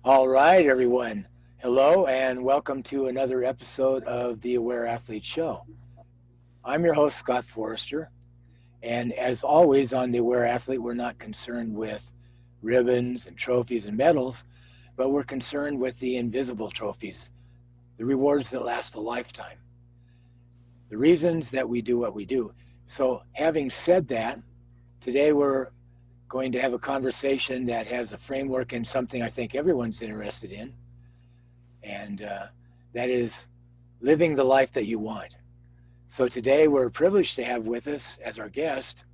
All right, everyone. Hello, and welcome to another episode of the Aware Athlete Show. I'm your host, Scott Forrester. And as always on the Aware Athlete, we're not concerned with ribbons and trophies and medals, but we're concerned with the invisible trophies, the rewards that last a lifetime, the reasons that we do what we do. So, having said that, today we're going to have a conversation that has a framework and something I think everyone's interested in, and that is living the life that you want. So today we're privileged to have with us as our guest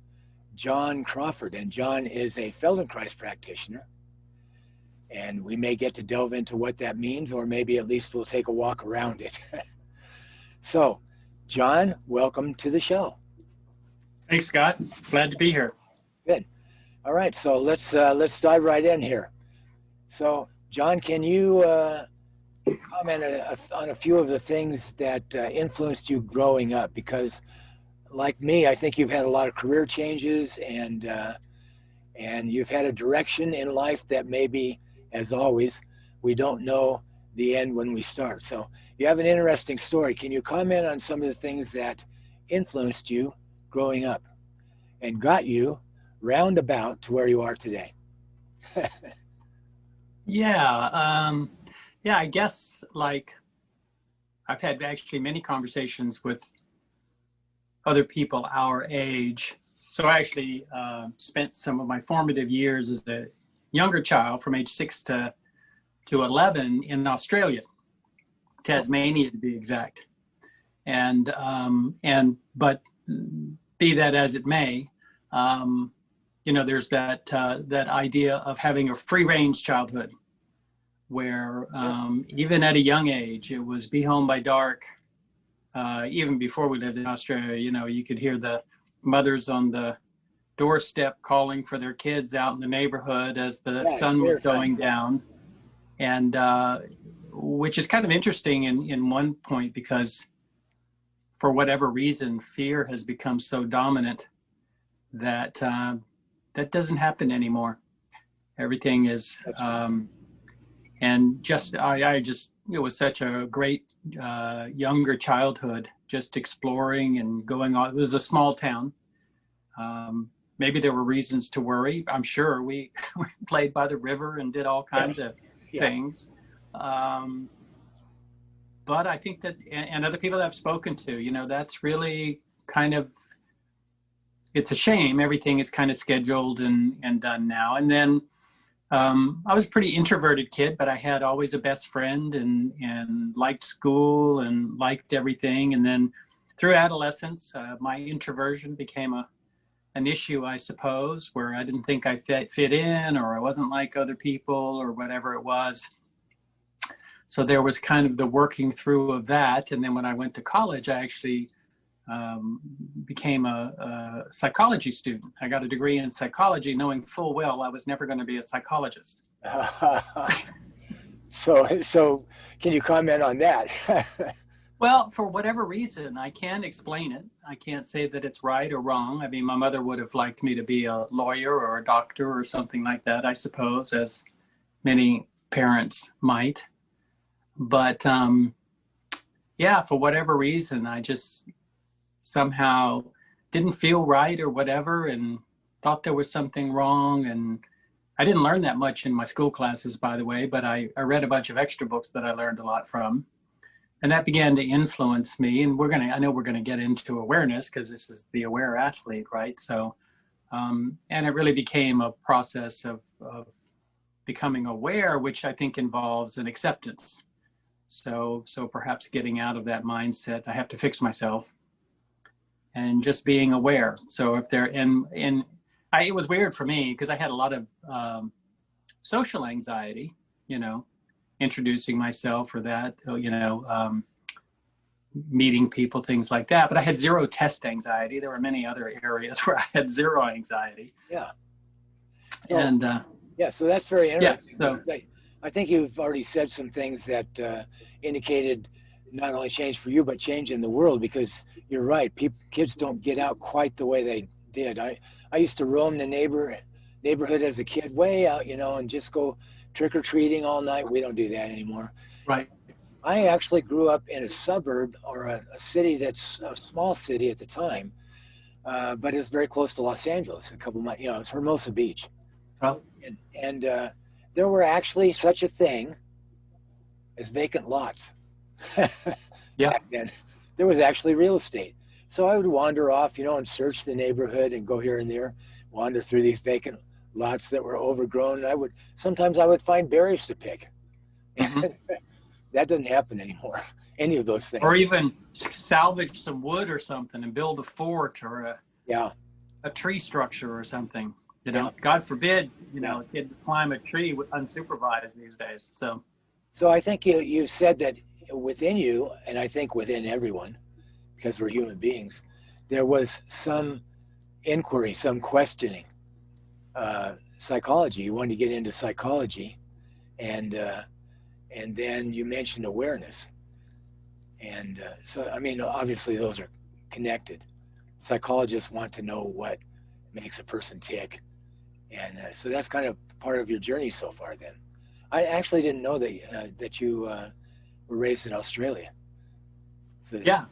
John Crawford, and John is a Feldenkrais practitioner, and we may get to delve into what that means, or maybe at least we'll take a walk around it. So, John, welcome to the show. Thanks, Scott. Glad to be here. Good. All right, so let's dive right in here. So, John, can you comment on a few of the things that influenced you growing up? Because, like me, I think you've had a lot of career changes, and you've had a direction in life that maybe, as always, we don't know the end when we start. So, you have an interesting story. Can you comment on some of the things that influenced you growing up and got you roundabout to where you are today? Yeah, I guess like I've had actually many conversations with other people our age. So I actually spent some of my formative years as a younger child from age 6 to 11 in Australia, Tasmania to be exact. But be that as it may, there's that idea of having a free-range childhood where even at a young age, it was be home by dark. Even before we lived in Australia, you could hear the mothers on the doorstep calling for their kids out in the neighborhood as the sun was going down. And which is kind of interesting in one point, because for whatever reason, fear has become so dominant that that doesn't happen anymore. Everything is, and just it was such a great younger childhood, just exploring and going on. It was a small town. Maybe there were reasons to worry. I'm sure we played by the river and did all kinds of things. But I think that, and other people that I've spoken to, that's really kind of, it's a shame. Everything is kind of scheduled and done now. And then I was a pretty introverted kid, but I had always a best friend and liked school and liked everything. And then through adolescence, my introversion became an issue, I suppose, where I didn't think I fit in, or I wasn't like other people, or whatever it was. So there was kind of the working through of that. And then when I went to college, I actually became a psychology student. I got a degree in psychology, knowing full well I was never going to be a psychologist. So can you comment on that? Well, for whatever reason, I can't explain it. I can't say that it's right or wrong. I mean, my mother would have liked me to be a lawyer or a doctor or something like that, I suppose, as many parents might. But for whatever reason, I just somehow didn't feel right or whatever, and thought there was something wrong. And I didn't learn that much in my school classes, by the way, but I read a bunch of extra books that I learned a lot from. And that began to influence me. And I know we're going to get into awareness, because this is the Aware Athlete, right? So, and it really became a process of becoming aware, which I think involves an acceptance. So perhaps getting out of that mindset, I have to fix myself, and just being aware. So if there, it was weird for me, because I had a lot of social anxiety, introducing myself or that, meeting people, things like that. But I had zero test anxiety. There were many other areas where I had zero anxiety. Yeah. So, so that's very interesting. Yeah, so, I think you've already said some things that indicated not only change for you, but change in the world, because you're right. Kids don't get out quite the way they did. I used to roam the neighborhood as a kid, way out, and just go trick or treating all night. We don't do that anymore. Right. I actually grew up in a suburb or a city that's a small city at the time, but it's very close to Los Angeles, a couple miles, it's Hermosa Beach. Well, And there were actually such a thing as vacant lots yeah. back then. There was actually real estate. So I would wander off, and search the neighborhood and go here and there, wander through these vacant lots that were overgrown. Sometimes I would find berries to pick. Mm-hmm. That doesn't happen anymore. Any of those things. Or even salvage some wood or something and build a fort or a tree structure or something. God forbid, a kid climb a tree unsupervised these days. So I think you said that within you, and I think within everyone, because we're human beings, there was some inquiry, some questioning. Psychology. You wanted to get into psychology, and then you mentioned awareness. And so, I mean, obviously those are connected. Psychologists want to know what makes a person tick. And so that's kind of part of your journey so far then. I actually didn't know that you were raised in Australia. So yeah.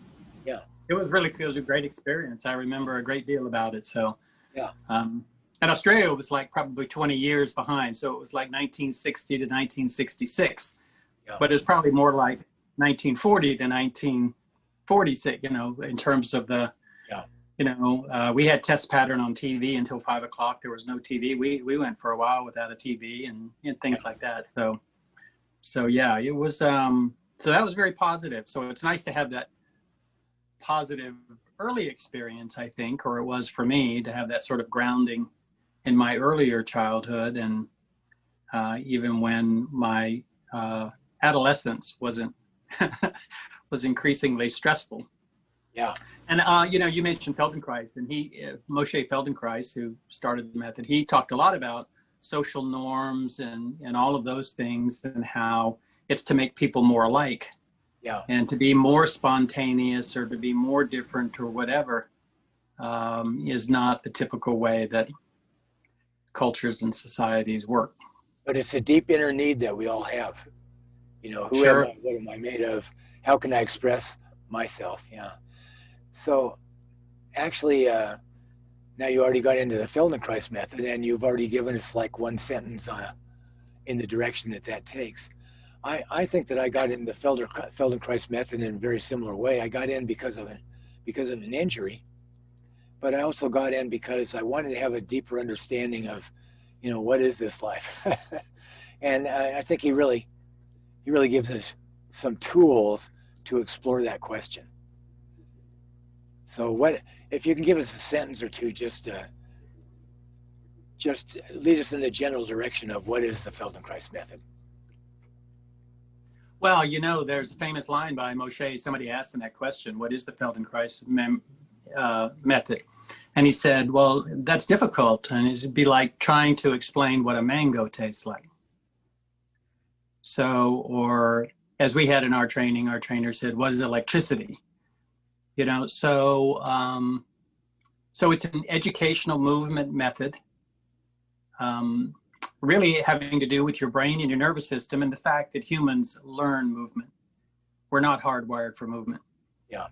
Yeah. It was a great experience. I remember a great deal about it. So, yeah. And Australia was like probably 20 years behind. So it was like 1960 to 1966. Yeah. But it's probably more like 1940 to 1946, in terms of the, we had test pattern on TV until 5 o'clock. There was no TV. We went for a while without a TV and things like that. So yeah, it was, so that was very positive. So it's nice to have that positive early experience, I think, or it was for me to have that sort of grounding in my earlier childhood. And even when my adolescence was increasingly stressful. Yeah. And, you mentioned Feldenkrais, and Moshe Feldenkrais, who started the method, he talked a lot about social norms and all of those things and how it's to make people more alike. Yeah. And to be more spontaneous or to be more different or whatever is not the typical way that cultures and societies work. But it's a deep inner need that we all have. Who Sure. am I? What am I made of? How can I express myself? Yeah. So actually, now you already got into the Feldenkrais method, and you've already given us like one sentence in the direction that takes. I think that I got in the Feldenkrais method in a very similar way. I got in because of an injury, but I also got in because I wanted to have a deeper understanding of, what is this life? And I think he really gives us some tools to explore that question. So what, if you can give us a sentence or two, just lead us in the general direction of what is the Feldenkrais method. Well, there's a famous line by Moshe. Somebody asked him that question, what is the Feldenkrais method? And he said, well, that's difficult. And it'd be like trying to explain what a mango tastes like. So, or as we had in our training, our trainer said, what is electricity? So it's an educational movement method, really having to do with your brain and your nervous system and the fact that humans learn movement. We're not hardwired for movement. Yeah.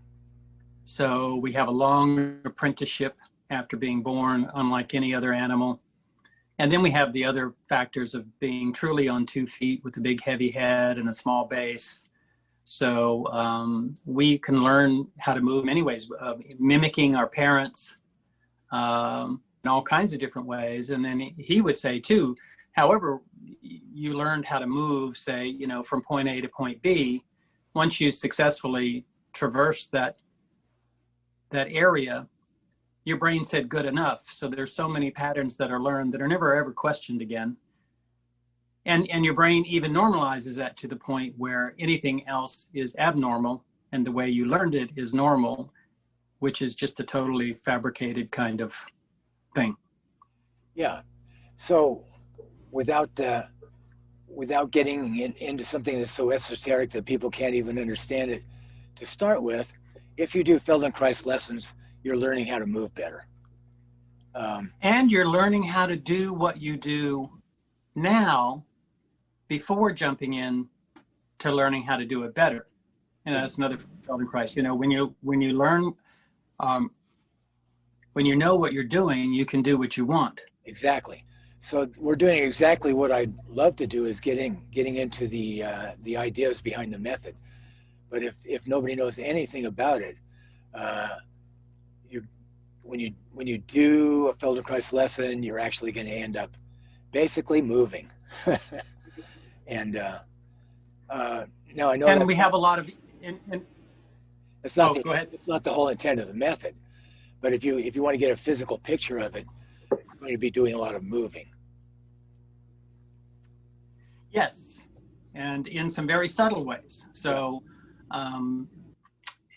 So we have a long apprenticeship after being born, unlike any other animal. And then we have the other factors of being truly on 2 feet with a big heavy head and a small base. So we can learn how to move in many ways, mimicking our parents in all kinds of different ways. And then he would say too, however you learned how to move, say, from point A to point B, once you successfully traverse that area, your brain said good enough. So there's so many patterns that are learned that are never ever questioned again. And your brain even normalizes that to the point where anything else is abnormal and the way you learned it is normal, which is just a totally fabricated kind of thing. Yeah. So without getting into something that's so esoteric that people can't even understand it, to start with, if you do Feldenkrais lessons, you're learning how to move better. And you're learning how to do what you do now before jumping in to learning how to do it better. And that's another Feldenkrais. You know, when you learn, when you know what you're doing, you can do what you want. Exactly. So we're doing exactly what I'd love to do, is getting into the ideas behind the method. But if nobody knows anything about it, you when you do a Feldenkrais lesson, you're actually going to end up basically moving. And now I know And that we have a lot of. it's not Go ahead. it's not the whole intent of the method. But if you want to get a physical picture of it, you're going to be doing a lot of moving. Yes, and in some very subtle ways. So,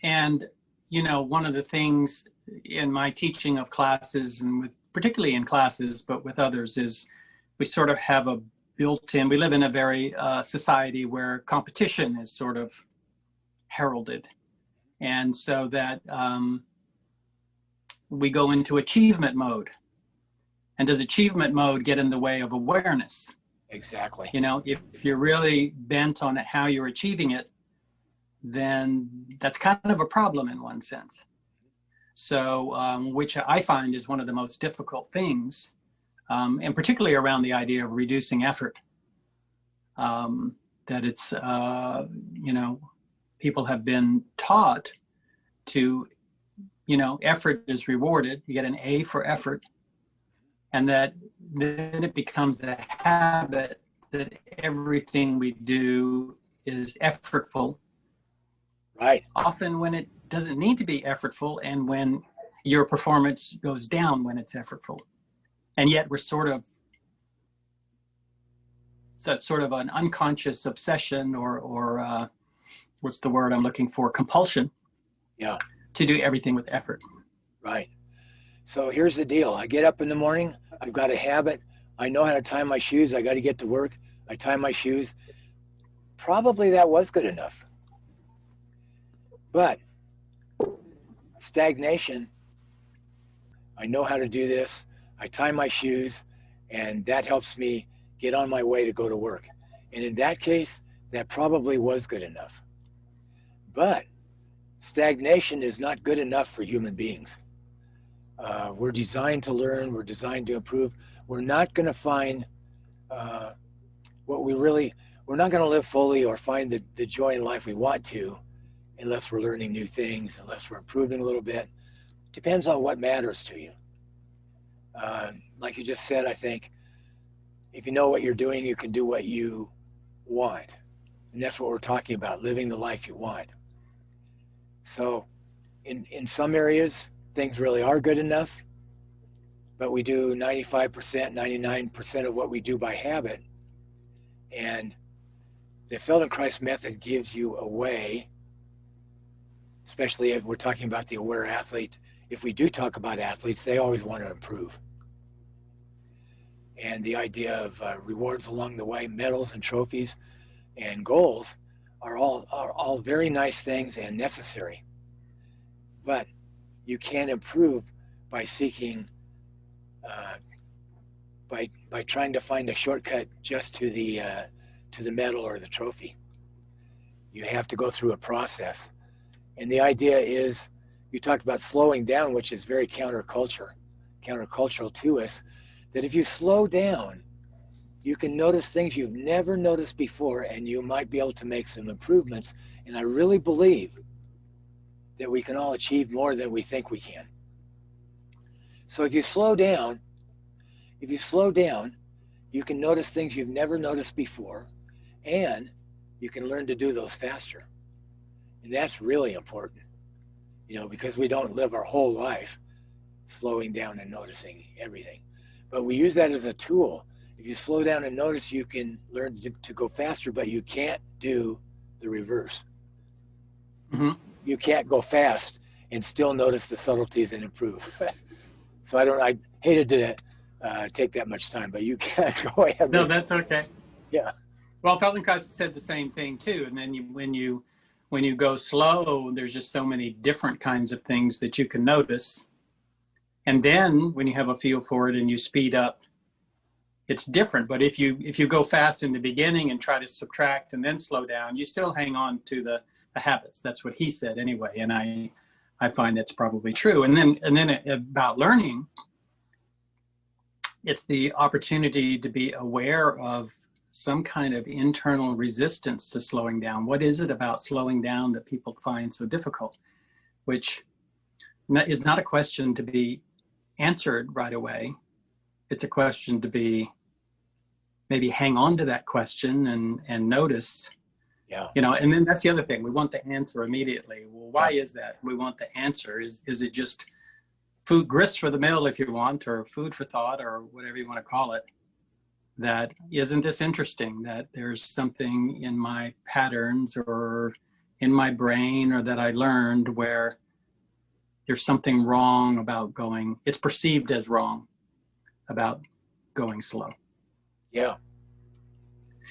and you know, one of the things in my teaching of classes, and with particularly in classes, but with others, is we sort of have a built-in. We live in a very society where competition is sort of heralded, and so that we go into achievement mode. And does achievement mode get in the way of awareness? Exactly. You know, if you're really bent on how you're achieving it, then that's kind of a problem in one sense. So, which I find is one of the most difficult things, and particularly around the idea of reducing effort. That it's, you know, people have been taught to, you know, effort is rewarded. You get an A for effort. And that then it becomes a habit that everything we do is effortful. Right. Often when it doesn't need to be effortful, and when your performance goes down when it's effortful. And yet we're sort of an unconscious obsession, or what's the word I'm looking for? Compulsion. Yeah. To do everything with effort. Right. So here's the deal. I get up in the morning. I've got a habit. I know how to tie my shoes. I got to get to work. I tie my shoes. Probably that was good enough. But stagnation, I know how to do this. I tie my shoes, and that helps me get on my way to go to work. And in that case, that probably was good enough. But stagnation is not good enough for human beings. We're designed to learn. We're designed to improve. We're not going to find we're not going to live fully or find the joy in life we want to unless we're learning new things, unless we're improving a little bit. Depends on what matters to you. Like you just said, I think if you know what you're doing, you can do what you want. And that's what we're talking about, living the life you want. So in some areas, things really are good enough, but we do 95%, 99% of what we do by habit. And the Feldenkrais method gives you a way, especially if we're talking about the aware athlete. If we do talk about athletes, they always want to improve. And the idea of rewards along the way, medals and trophies and goals are all very nice things and necessary. But you can improve by seeking, by trying to find a shortcut just to the medal or the trophy. You have to go through a process. And the idea is, you talked about slowing down, which is very countercultural to us, that if you slow down, you can notice things you've never noticed before, and you might be able to make some improvements. And I really believe that we can all achieve more than we think we can. So if you slow down, you can notice things you've never noticed before, and you can learn to do those faster. And that's really important, you know, because we don't live our whole life slowing down and noticing everything. But we use that as a tool. If you slow down and notice, you can learn to go faster, but you can't do the reverse. Mm-hmm. You can't go fast and still notice the subtleties and improve. So I hated to take that much time, but you can't go ahead. No, that's okay. Yeah. Well, Feldenkrais said the same thing too. And then when you go slow, there's just so many different kinds of things that you can notice. And then when you have a feel for it and you speed up, it's different. But if you go fast in the beginning and try to subtract and then slow down, you still hang on to the habits. That's what he said anyway. And I find that's probably true. And then about learning, it's the opportunity to be aware of some kind of internal resistance to slowing down. What is it about slowing down that people find so difficult? Which is not a question to be answered right away. It's a question to be maybe hang on to that question and notice. Yeah. And then that's the other thing. We want the answer immediately. Well, why is that? We want the answer. Is it just food, grist for the mill, if you want, or food for thought, or whatever you want to call it? That isn't this interesting, that there's something in my patterns or in my brain or that I learned where there's something wrong about going, it's perceived as wrong about going slow. Yeah.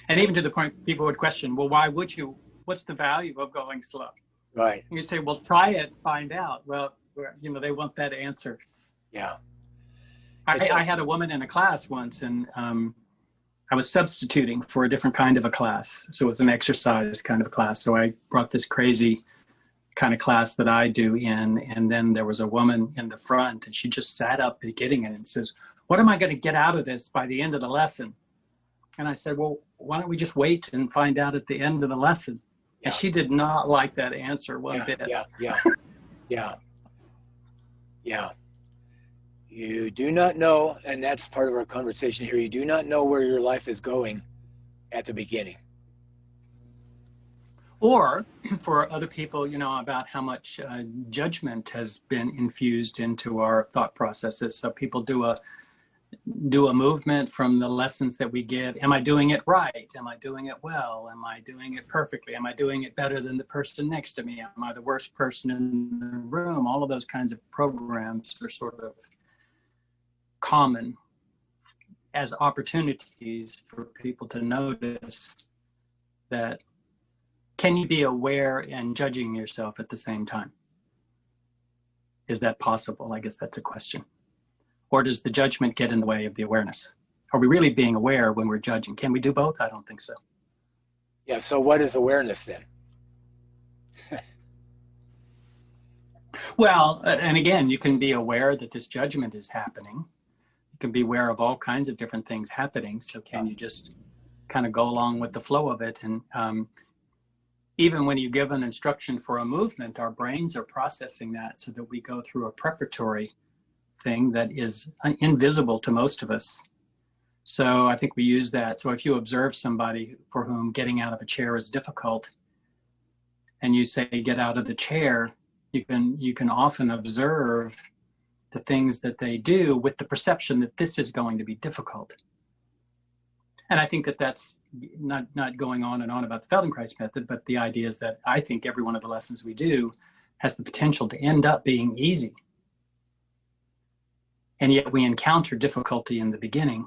And even to the point people would question, well, why would you? What's the value of going slow? Right. And you say, well, try it, find out. Well, they want that answer. Yeah. I had a woman in a class once, and I was substituting for a different kind of a class. So it was an exercise kind of a class. So I brought this crazy kind of class that I do in, and then there was a woman in the front, and she just sat up getting it and says, what am I going to get out of this by the end of the lesson? And I said, well, why don't we just wait and find out at the end of the lesson? Yeah. And she did not like that answer one bit. Yeah. You do not know, and that's part of our conversation here, you do not know where your life is going at the beginning. Or for other people, about how much judgment has been infused into our thought processes. So people do a movement from the lessons that we give. Am I doing it right? Am I doing it well? Am I doing it perfectly? Am I doing it better than the person next to me? Am I the worst person in the room? All of those kinds of programs are sort of common as opportunities for people to notice that. Can you be aware and judging yourself at the same time? Is that possible? I guess that's a question. Or does the judgment get in the way of the awareness? Are we really being aware when we're judging? Can we do both? I don't think so. Yeah, so what is awareness then? Well, and again, you can be aware that this judgment is happening. You can be aware of all kinds of different things happening. So can you just kind of go along with the flow of it? And even when you give an instruction for a movement, our brains are processing that so that we go through a preparatory thing that is invisible to most of us. So I think we use that. So if you observe somebody for whom getting out of a chair is difficult, and you say, get out of the chair, you can often observe the things that they do with the perception that this is going to be difficult. And I think that that's not going on and on about the Feldenkrais method, but the idea is that I think every one of the lessons we do has the potential to end up being easy. And yet we encounter difficulty in the beginning,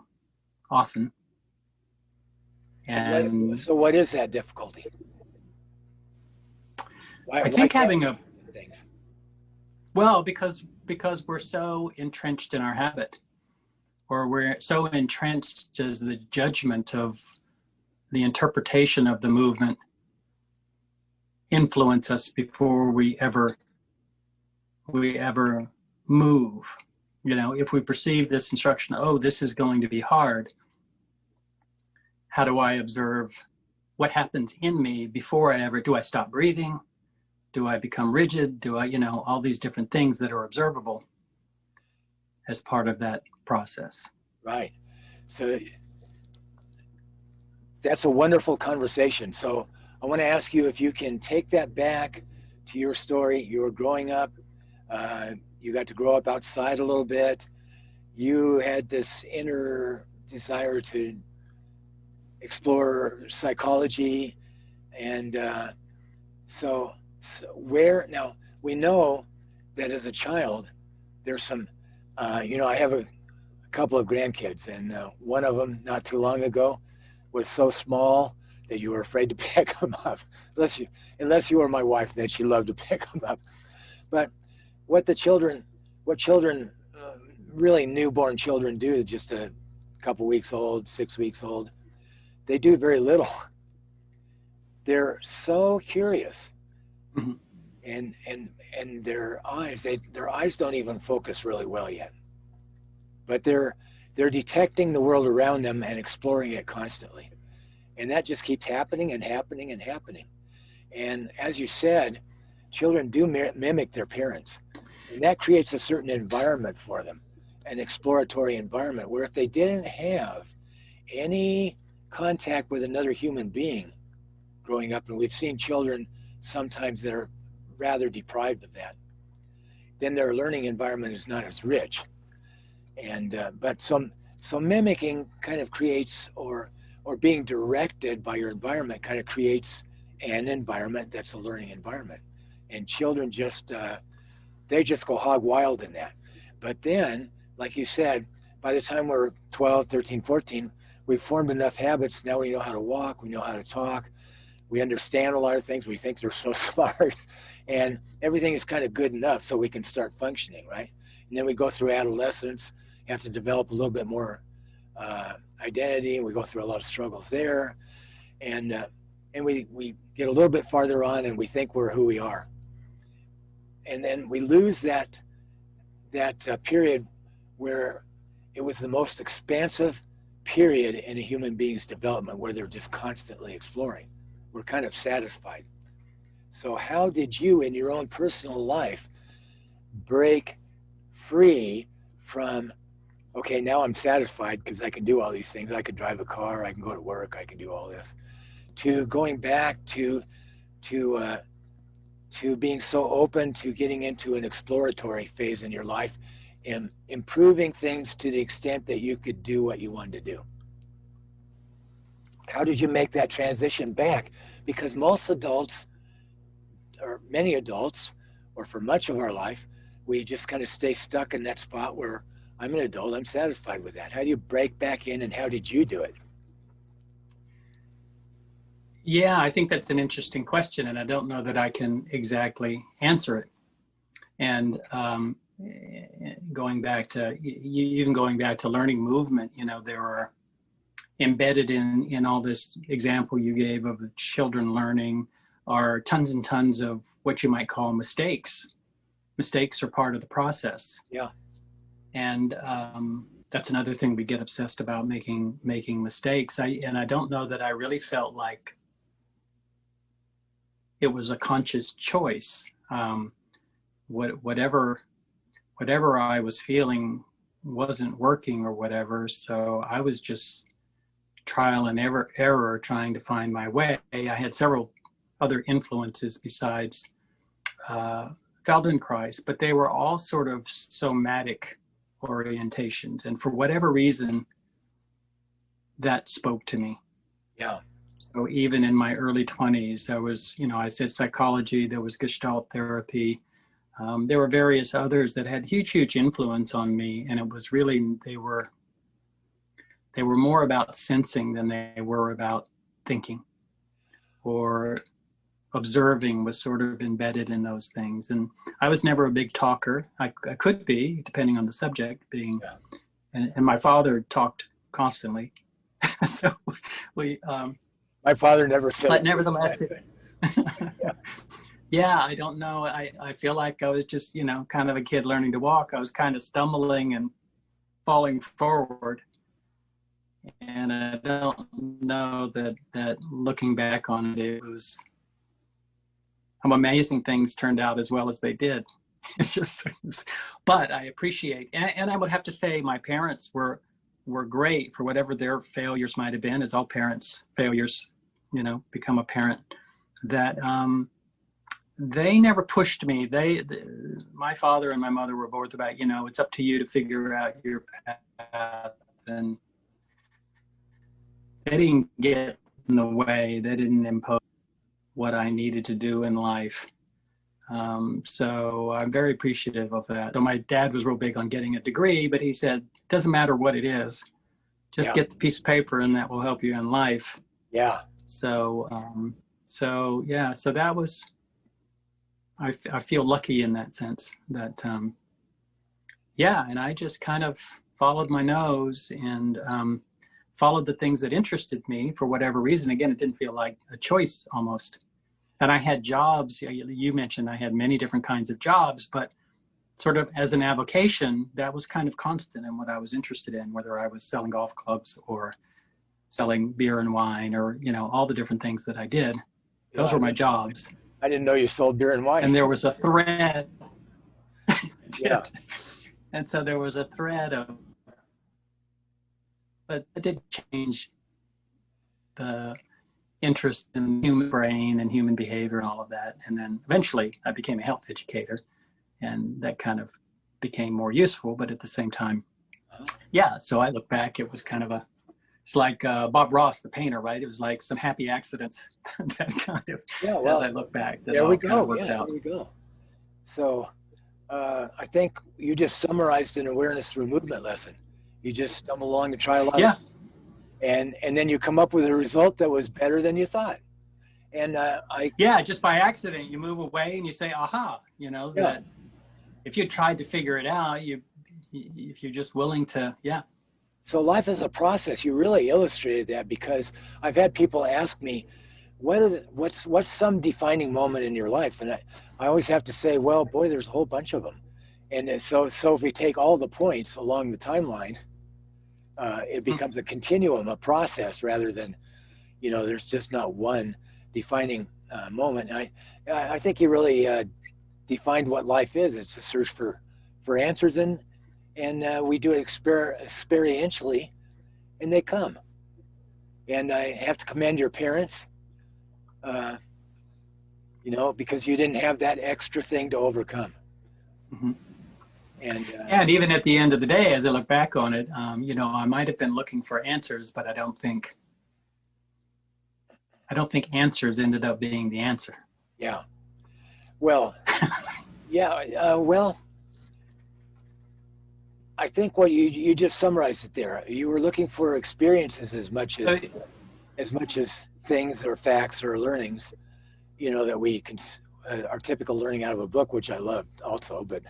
often. And so what is that difficulty? I think having a things. Well, because we're so entrenched in our habit, or we're so entrenched as the judgment of the interpretation of the movement influence us before we ever move. If we perceive this instruction, oh, this is going to be hard, how do I observe what happens in me before do I stop breathing? Do I become rigid? Do I, all these different things that are observable as part of that process. Right. So that's a wonderful conversation. So I want to ask you if you can take that back to your story. You were growing up. You got to grow up outside a little bit. You had this inner desire to explore psychology. And so where, now we know that as a child, there's some, I have a couple of grandkids, and one of them not too long ago was so small that you were afraid to pick them up, unless you were my wife, then she loved to pick them up. But what children really newborn children do, just a couple weeks old, 6 weeks old, they do very little. They're so curious. Mm-hmm. And their eyes don't even focus really well yet. But they're detecting the world around them and exploring it constantly. And that just keeps happening and happening and happening. And as you said, children do mimic their parents. And that creates a certain environment for them, an exploratory environment, where if they didn't have any contact with another human being growing up, and we've seen children sometimes that are rather deprived of that, then their learning environment is not as rich. And but so mimicking kind of creates, or being directed by your environment kind of creates an environment that's a learning environment. And children just they just go hog wild in that. But then, like you said, by the time we're 12, 13, 14, we've formed enough habits. Now we know how to walk, we know how to talk, we understand a lot of things, we think they're so smart, and everything is kind of good enough so we can start functioning, right? And then we go through adolescence, have to develop a little bit more identity, and we go through a lot of struggles there, and we get a little bit farther on, and we think we're who we are, and then we lose that period where it was the most expansive period in a human being's development, where they're just constantly exploring. We're kind of satisfied. So how did you, in your own personal life, break free from, okay, now I'm satisfied because I can do all these things. I can drive a car, I can go to work, I can do all this, to going back to being so open to getting into an exploratory phase in your life and improving things to the extent that you could do what you wanted to do? How did you make that transition back? Because most adults, or many adults, or for much of our life, we just kind of stay stuck in that spot where I'm an adult, I'm satisfied with that. How do you break back in, and how did you do it? Yeah, I think that's an interesting question, and I don't know that I can exactly answer it. And going back to learning movement, there are embedded in all this example you gave of the children learning are tons and tons of what you might call mistakes. Mistakes are part of the process. Yeah. And that's another thing we get obsessed about, making mistakes. I don't know that I really felt like it was a conscious choice. Whatever I was feeling wasn't working or whatever, so I was just trial and error trying to find my way. I had several other influences besides Feldenkrais, but they were all sort of somatic orientations, and for whatever reason that spoke to me. Yeah. So even in my early 20s, there was, I said psychology, there was Gestalt therapy. There were various others that had huge influence on me, and it was really, they were more about sensing than they were about thinking, or observing was sort of embedded in those things. And I was never a big talker. I could be, depending on the subject being, yeah. And my father talked constantly. So we, my father never said, but nevertheless, yeah, I don't know. I feel like I was just, kind of a kid learning to walk. I was kind of stumbling and falling forward. And I don't know that looking back on it, was how amazing things turned out as well as they did. It's just, but I appreciate, and I would have to say my parents were great for whatever their failures might have been, as all parents' failures, become apparent, that they never pushed me. My father and my mother were both about, it's up to you to figure out your path, and they didn't get in the way. They didn't impose what I needed to do in life. So I'm very appreciative of that. So my dad was real big on getting a degree, but he said, it doesn't matter what it is, just get the piece of paper and that will help you in life. Yeah. So that was, I feel lucky in that sense, that yeah, and I just kind of followed my nose and followed the things that interested me for whatever reason. Again, it didn't feel like a choice almost. And I had jobs. You mentioned I had many different kinds of jobs, but sort of as an avocation, that was kind of constant in what I was interested in, whether I was selling golf clubs or selling beer and wine or, all the different things that I did. Those Yeah, were my jobs. I didn't know you sold beer and wine. And there was a thread. Yeah. And so there was a thread of, but it did change the interest in the human brain and human behavior and all of that. And then eventually I became a health educator, and that kind of became more useful, but at the same time, yeah. So I look back, it was kind of it's like Bob Ross, the painter, right? It was like some happy accidents that kind of, Yeah, well, as I look back, that there all we kind of go. worked Yeah, out. there we go. So I think you just summarized an awareness through movement lesson. You just stumble along and try a lot of, Yeah. and then you come up with a result that was better than you thought. And Yeah, just by accident, you move away and you say, aha, that if you tried to figure it out, if you're just willing to, yeah. So life is a process. You really illustrated that, because I've had people ask me, what's some defining moment in your life? And I always have to say, well, boy, there's a whole bunch of them. And so if we take all the points along the timeline, it becomes a continuum, a process, rather than, there's just not one defining moment. And I think you really defined what life is. It's a search for answers, and we do it experientially, and they come. And I have to commend your parents, because you didn't have that extra thing to overcome. Mm-hmm. And even at the end of the day, as I look back on it, I might have been looking for answers, but I don't think answers ended up being the answer. Yeah. Well, yeah. Well, I think what you just summarized it there. You were looking for experiences as much as things or facts or learnings, that we can our typical learning out of a book, which I loved also, but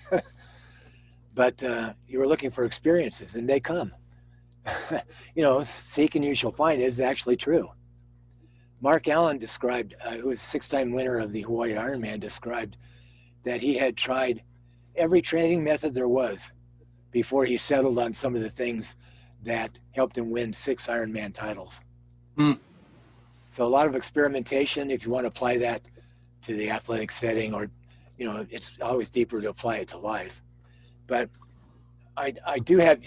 but you were looking for experiences, and they come. Seek and you shall find is actually true. Mark Allen described, who was a 6-time winner of the Hawaii Ironman, described that he had tried every training method there was before he settled on some of the things that helped him win 6 Ironman titles. Mm. So a lot of experimentation, if you want to apply that to the athletic setting, or, it's always deeper to apply it to life. But I do have,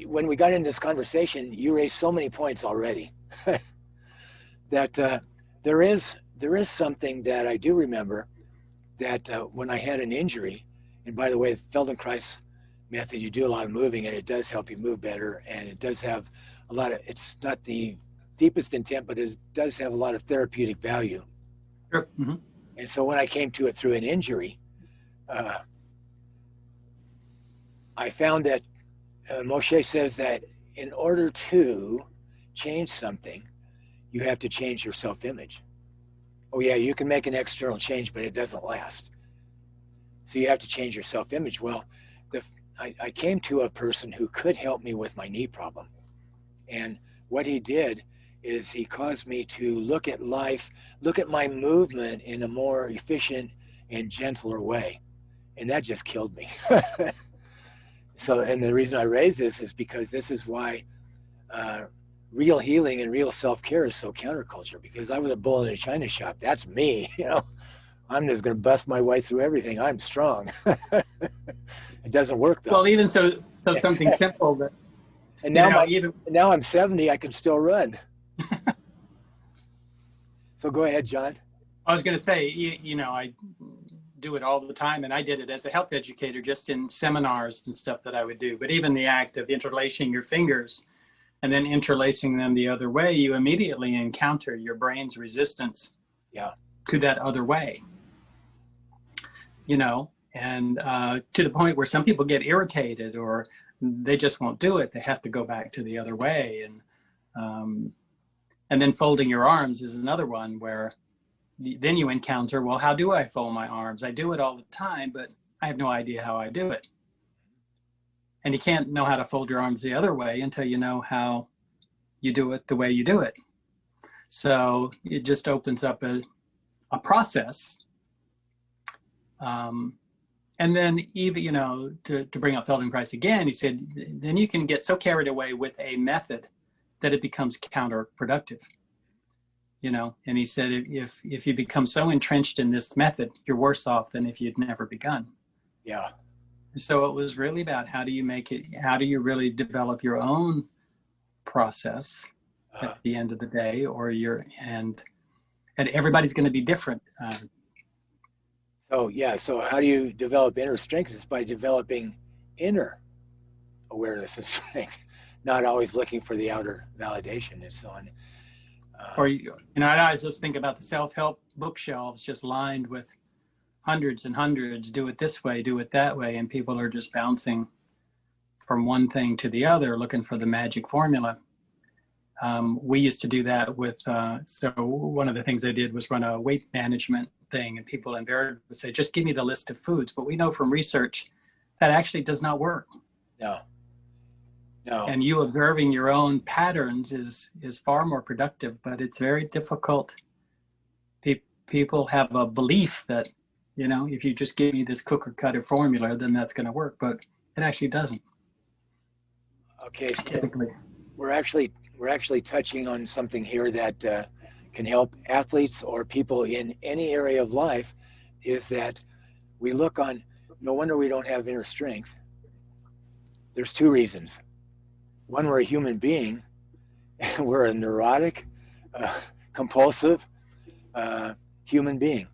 when we got into this conversation, you raised so many points already that there is something that I do remember, that when I had an injury, and by the way, the Feldenkrais method, you do a lot of moving, and it does help you move better, and it does have a lot of, it's not the deepest intent, but it does have a lot of therapeutic value. Sure. Mm-hmm. And so when I came to it through an injury, I found that Moshe says that in order to change something, you have to change your self-image. Oh yeah, you can make an external change, but it doesn't last. So you have to change your self-image. Well, I came to a person who could help me with my knee problem. And what he did is he caused me to look at life, look at my movement in a more efficient and gentler way. And that just killed me. So, and the reason I raise this is because this is why real healing and real self-care is so counterculture, because I was a bull in a china shop. That's me, I'm just going to bust my way through everything. I'm strong. It doesn't work though. Well, even so something simple that, and now now I'm 70, I can still run. So go ahead, John. I was going to say, I do it all the time, and I did it as a health educator, just in seminars and stuff that I would do. But even the act of interlacing your fingers and then interlacing them the other way, you immediately encounter your brain's resistance to that other way. And to the point where some people get irritated, or they just won't do it. They have to go back to the other way. And then folding your arms is another one where then you encounter, well, how do I fold my arms? I do it all the time, but I have no idea how I do it. And you can't know how to fold your arms the other way until you know how you do it the way you do it. So it just opens up a process. And then even, to bring up Feldenkrais again, he said, then you can get so carried away with a method that it becomes counterproductive. And he said, if you become so entrenched in this method, you're worse off than if you'd never begun. Yeah. So it was really about how do you really develop your own process at the end of the day, and everybody's going to be different. So how do you develop inner strength? It's by developing inner awareness and strength, not always looking for the outer validation and so on. I always just think about the self-help bookshelves just lined with hundreds and hundreds, do it this way, do it that way, and people are just bouncing from one thing to the other, looking for the magic formula. We used to do that with, so one of the things I did was run a weight management thing, and people invariably would say, just give me the list of foods. But we know from research that actually does not work. No. And you observing your own patterns is far more productive, but it's very difficult. People have a belief that, if you just give me this cookie cutter formula, then that's going to work, but it actually doesn't. Okay, so typically, we're actually touching on something here that can help athletes or people in any area of life, is that we look on, no wonder we don't have inner strength. There's two reasons. One, we're a human being. We're a neurotic, compulsive human being.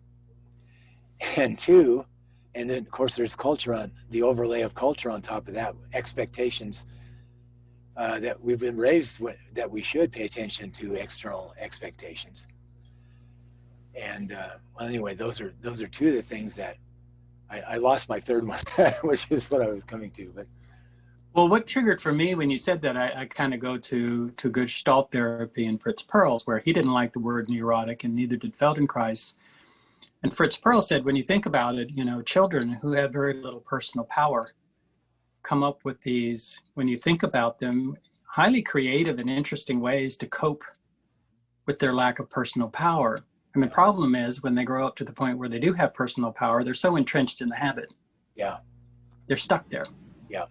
And two, and then of course there's culture, on the overlay of culture on top of that, expectations that we've been raised with, that we should pay attention to external expectations. And well, anyway, those are two of the things that I lost my third one, which is what I was coming to. But well, what triggered for me when you said that, I kind of go to Gestalt therapy and Fritz Perls, where he didn't like the word neurotic, and neither did Feldenkrais. And Fritz Perls said, when you think about it, children who have very little personal power come up with these, when you think about them, highly creative and interesting ways to cope with their lack of personal power. And the problem is, when they grow up to the point where they do have personal power, they're so entrenched in the habit. Yeah. They're stuck there. Yeah.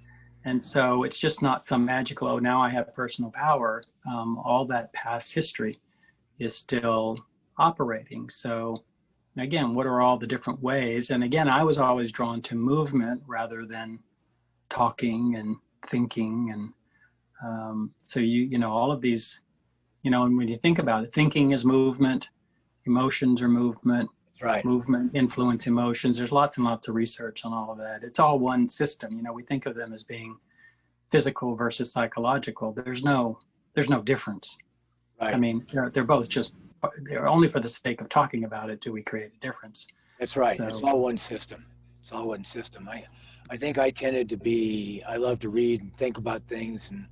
And so it's just not some magical, oh, now I have personal power. All that past history is still operating. So again, what are all the different ways? And again, I was always drawn to movement rather than talking and thinking. And so all of these, and when you think about it, thinking is movement, emotions are movement. That's right. Movement, influence, emotions. There's lots and lots of research on all of that. It's all one system. We think of them as being physical versus psychological. There's no difference. Right. I mean, they're both they're only for the sake of talking about it do we create a difference. That's right. So, it's all one system. I think I tended to be, I love to read and think about things and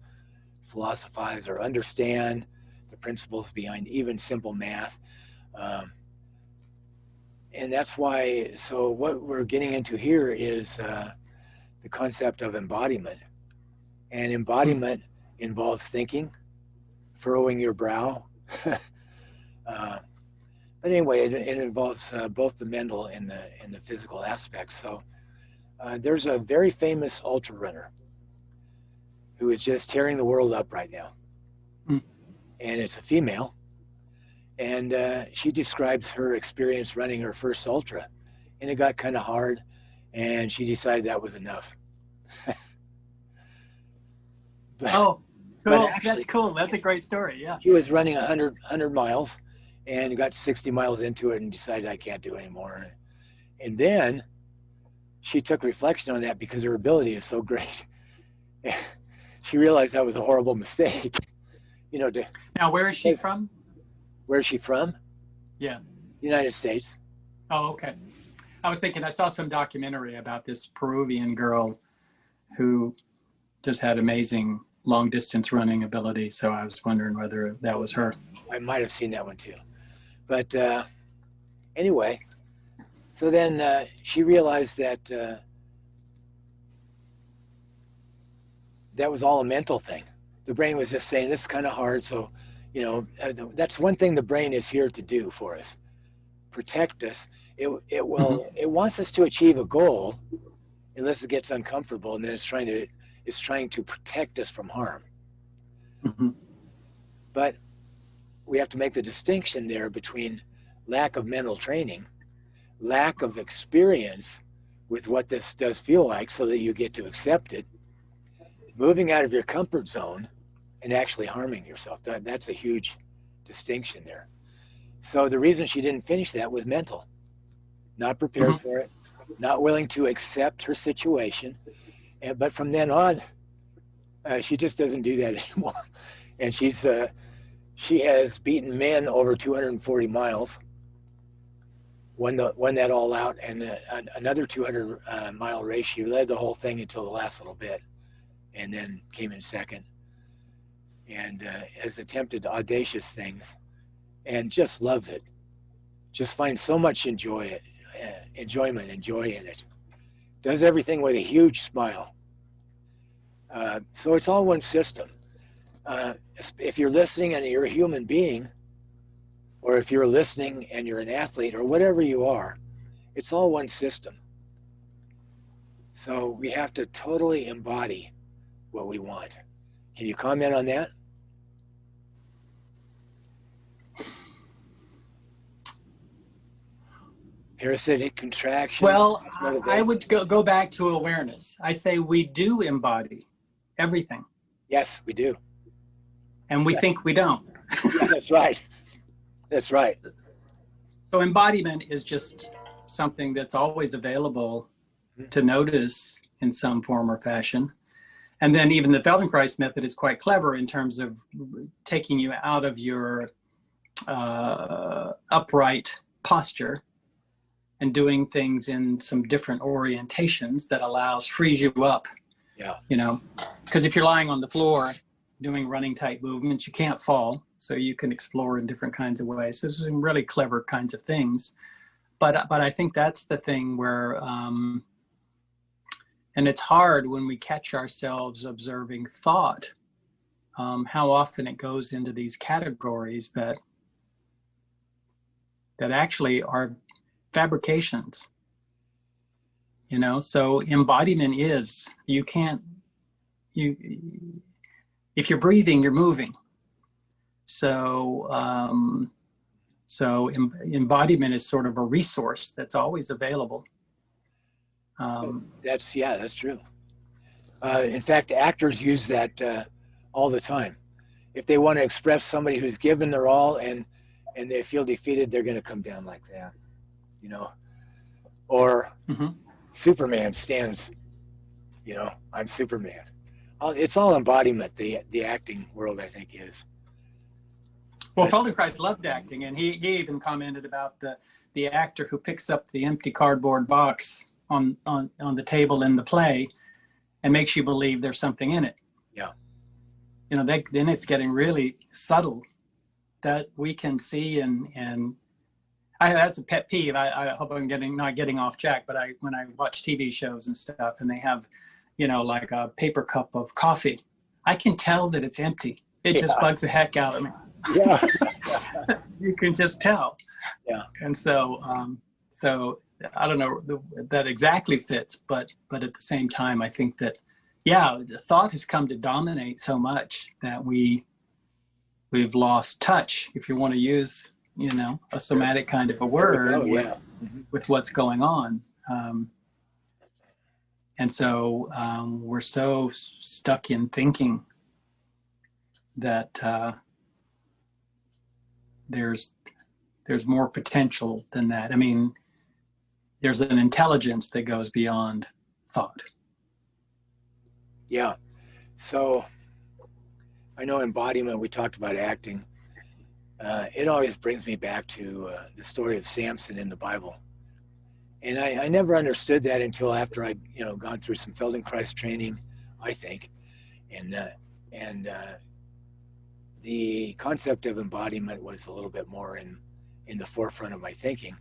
philosophize or understand the principles behind even simple math. And that's why, so what we're getting into here is the concept of embodiment. And embodiment involves thinking, furrowing your brow. But anyway, it involves both the mental and the physical aspects. So there's a very famous ultra runner who is just tearing the world up right now. And it's a female. And she describes her experience running her first ultra, and it got kind of hard, and she decided that was enough. cool. Actually, that's cool. That's a great story. Yeah. She was running 100 miles and got 60 miles into it and decided, I can't do it anymore. And then she took reflection on that because her ability is so great. She realized that was a horrible mistake. Now, where is she from? Where's she from? Yeah. United States. Oh, okay. I was thinking, I saw some documentary about this Peruvian girl who just had amazing long distance running ability. So I was wondering whether that was her. I might have seen that one too. But anyway, so then she realized that that was all a mental thing. The brain was just saying, this is kind of hard. So, that's one thing the brain is here to do for us, protect us. It wants us to achieve a goal unless it gets uncomfortable, and then it's trying to protect us from harm. Mm-hmm. But we have to make the distinction there between lack of mental training, lack of experience with what this does feel like so that you get to accept it, moving out of your comfort zone and actually harming yourself. That's a huge distinction there. So the reason she didn't finish that was mental, not prepared for it, not willing to accept her situation. But from then on, she just doesn't do that anymore. And she has beaten men over 240 miles, won that all out, and another 200-mile race. She led the whole thing until the last little bit, and then came in second. And has attempted audacious things, and just loves it. Just finds so much enjoyment and joy in it. Does everything with a huge smile. So it's all one system. If you're listening and you're a human being, or if you're listening and you're an athlete, or whatever you are, it's all one system. So we have to totally embody what we want. Can you comment on that? Parasitic contraction. Well, I would go back to awareness. I say we do embody everything. Yes, we do. And we think we don't. Yeah, that's right. That's right. So embodiment is just something that's always available to notice in some form or fashion. And then even the Feldenkrais method is quite clever in terms of taking you out of your upright posture and doing things in some different orientations that frees you up. Yeah. Because if you're lying on the floor doing running type movements, you can't fall. So you can explore in different kinds of ways. So this is some really clever kinds of things. But I think that's the thing where, and it's hard when we catch ourselves observing thought, how often it goes into these categories that actually are fabrications. So embodiment is, if you're breathing, you're moving. So embodiment is sort of a resource that's always available. That's true. In fact, actors use that all the time. If they want to express somebody who's given their all and they feel defeated, they're going to come down like that, Or Superman stands, I'm Superman. It's all embodiment, the acting world, I think, is. Well, Feldenkrais loved acting, and he even commented about the actor who picks up the empty cardboard box on the table in the play and makes you believe there's something in it. Yeah. Then it's getting really subtle that we can see, and that's a pet peeve. I hope I'm not getting off track, but when I watch TV shows and stuff and they have, like a paper cup of coffee, I can tell that it's empty. It just bugs the heck out of me. Yeah. You can just tell. Yeah. And so I don't know that exactly fits, but at the same time, I think that, the thought has come to dominate so much that we've lost touch, if you want to use, a somatic kind of a word with what's going on. And so we're so stuck in thinking that there's more potential than that. I mean, there's an intelligence that goes beyond thought. Yeah. So I know embodiment, we talked about acting. It always brings me back to the story of Samson in the Bible. And I never understood that until after I'd gone through some Feldenkrais training, I think. And the concept of embodiment was a little bit more in the forefront of my thinking.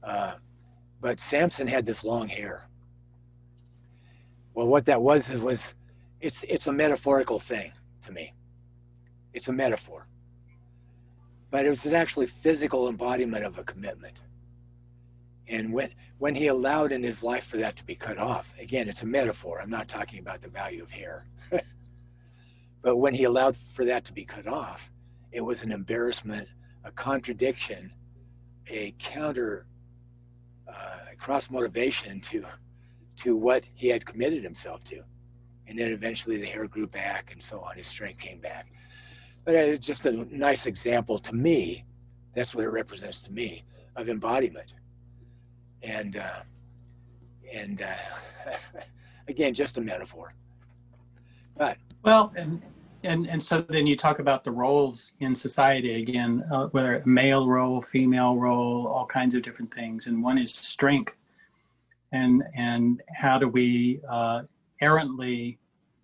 But Samson had this long hair. Well, what that was it's a metaphorical thing to me. It's a metaphor. But it was an actually physical embodiment of a commitment. And when he allowed in his life for that to be cut off, again, it's a metaphor. I'm not talking about the value of hair. But when he allowed for that to be cut off, it was an embarrassment, a contradiction, a counter, cross motivation to what he had committed himself to. And then eventually the hair grew back and so on. His strength came back. But it's just a nice example to me. That's what it represents to me, of embodiment. And again, just a metaphor. But well, and so then you talk about the roles in society again, whether a male role, female role, all kinds of different things. And one is strength, and how do we errantly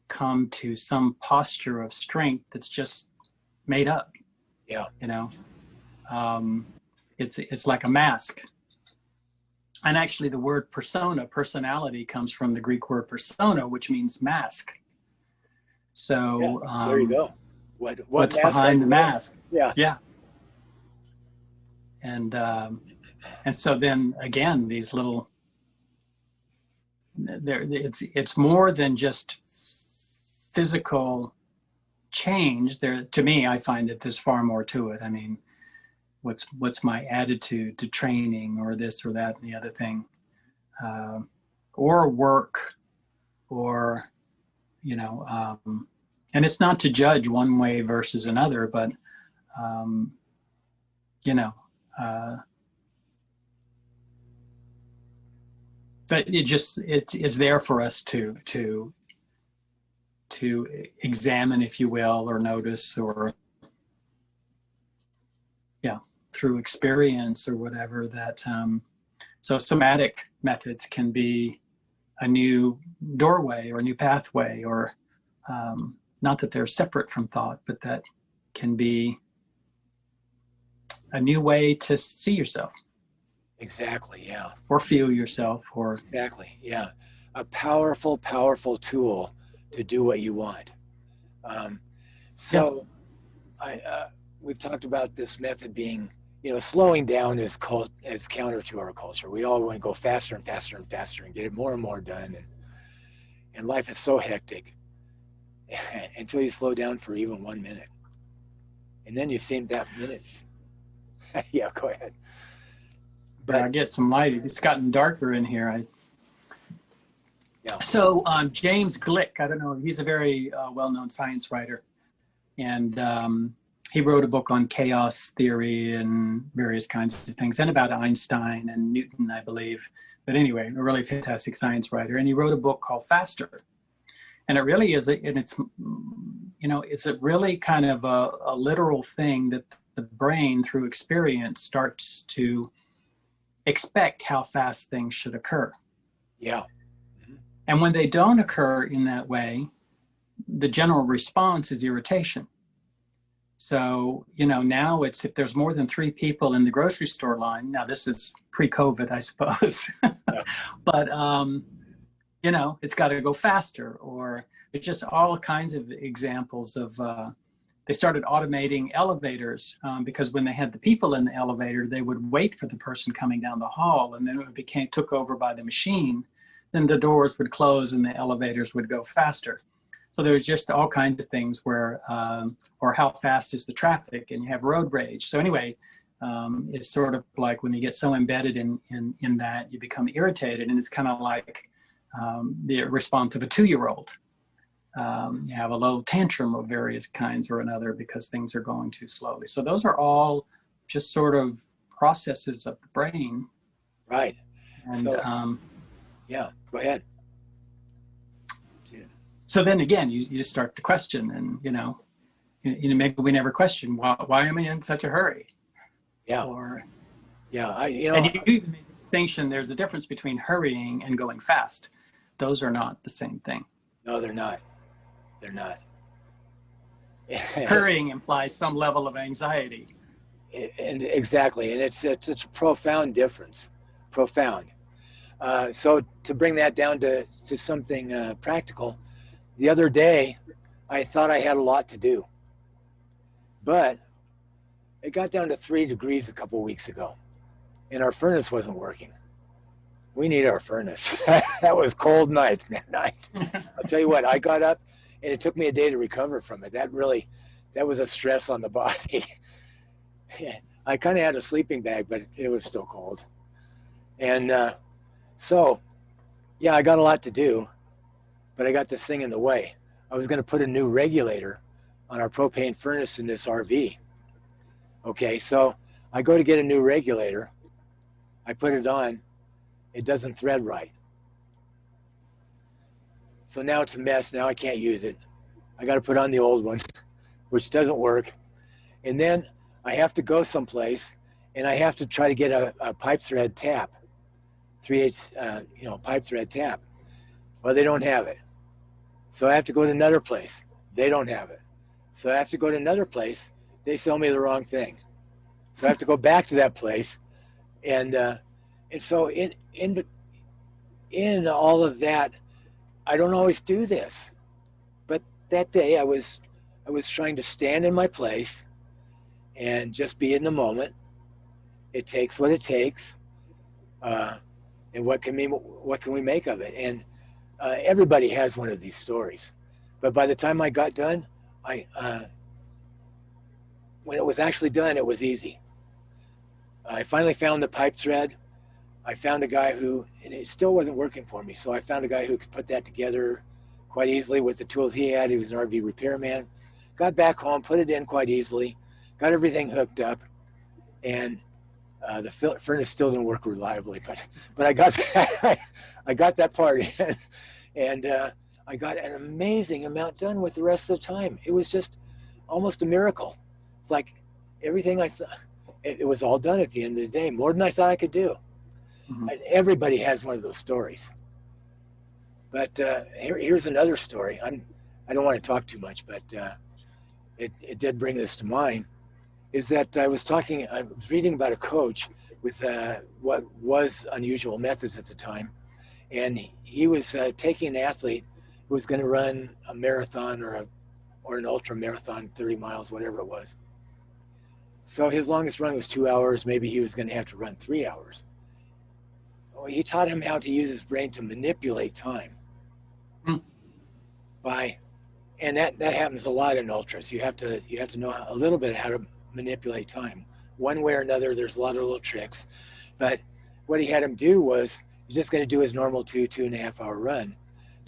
come to some posture of strength that's just made up? Yeah, it's like a mask. And actually, the word persona, personality, comes from the Greek word persona, which means mask. So there you go. What's behind the mask? Yeah. And so then again, these little, it's more than just physical change. There, to me, I find that there's far more to it. I mean, what's my attitude to training, or this or that and the other thing, or work, or and it's not to judge one way versus another, but but it is there for us to examine, if you will, or notice, or through experience or whatever, that so somatic methods can be a new doorway or a new pathway, or not that they're separate from thought, but that can be a new way to see yourself. Exactly, yeah. Or feel yourself, or... Exactly, yeah. A powerful, powerful tool to do what you want. We've talked about this method being, slowing down is counter to our culture. We all want to go faster and faster and faster and get it more and more done. And life is so hectic until you slow down for even 1 minute. And then you've seen that minutes. Yeah, go ahead. But I get some light. It's gotten darker in here. So James Glick, I don't know, he's a very well-known science writer. And he wrote a book on chaos theory and various kinds of things, and about Einstein and Newton, I believe. But anyway, a really fantastic science writer. And he wrote a book called Faster. And it really is, it's a really kind of a literal thing that the brain, through experience, starts to expect how fast things should occur. Yeah. And when they don't occur in that way, the general response is irritation. So, now it's, if there's more than 3 people in the grocery store line, now this is pre-COVID, I suppose, but, it's got to go faster. Or it's just all kinds of examples of, they started automating elevators because when they had the people in the elevator, they would wait for the person coming down the hall, and then it took over by the machine. Then the doors would close and the elevators would go faster. So there was just all kinds of things where, or how fast is the traffic, and you have road rage. So anyway, it's sort of like when you get so embedded in that, you become irritated, and it's kind of like the response of a 2-year-old. You have a little tantrum of various kinds or another because things are going too slowly. So those are all just sort of processes of the brain. Right. And yeah, go ahead. So then again, you start to question, and maybe we never question why am I in such a hurry? Yeah. Or and you even made the distinction. There's a difference between hurrying and going fast. Those are not the same thing. No, they're not. They're not. Hurrying implies some level of anxiety. And exactly, and it's a profound difference. Profound. So to bring that down to something practical, The other day, I thought I had a lot to do, but it got down to 3 degrees a couple of weeks ago, and our furnace wasn't working. We need our furnace. That was cold night that night. I'll tell you what, I got up, and it took me a day to recover from it. That was a stress on the body. I kind of had a sleeping bag, but it was still cold. And so, yeah, I got a lot to do, but I got this thing in the way. I was going to put a new regulator on our propane furnace in this RV. Okay, so I go to get a new regulator. I put it on. It doesn't thread right. So now it's a mess. Now I can't use it. I got to put on the old one, which doesn't work. And then I have to go someplace, and I have to try to get a pipe thread tap, 3/8, pipe thread tap. Well, they don't have it. So I have to go to another place. They don't have it. So I have to go to another place. They sell me the wrong thing. So I have to go back to that place, and so in all of that, I don't always do this. But that day, I was trying to stand in my place and just be in the moment. It takes what it takes, and what can we make of it? And everybody has one of these stories. But by the time I got done, when it was actually done, it was easy. I finally found the pipe thread. I found a guy and it still wasn't working for me. So I found a guy who could put that together quite easily with the tools he had. He was an RV repairman. Got back home, put it in quite easily, got everything hooked up, and the furnace still didn't work reliably, but I got that, I got that part in, and I got an amazing amount done with the rest of the time. It was just almost a miracle. It's like everything I thought, it was all done at the end of the day, more than I thought I could do. Mm-hmm. Everybody has one of those stories. But here's another story. I don't want to talk too much, but it did bring this to mind. Is that I was reading about a coach with what was unusual methods at the time, and he was taking an athlete who was going to run a marathon or an ultra marathon, 30 miles, whatever it was. So his longest run was 2 hours. Maybe he was going to have to run 3 hours. Well, he taught him how to use his brain to manipulate time. And that happens a lot in ultras. You have to know a little bit how to manipulate time. One way or another, there's a lot of little tricks. But what he had him do was he's just going to do his normal 2.5 hour run.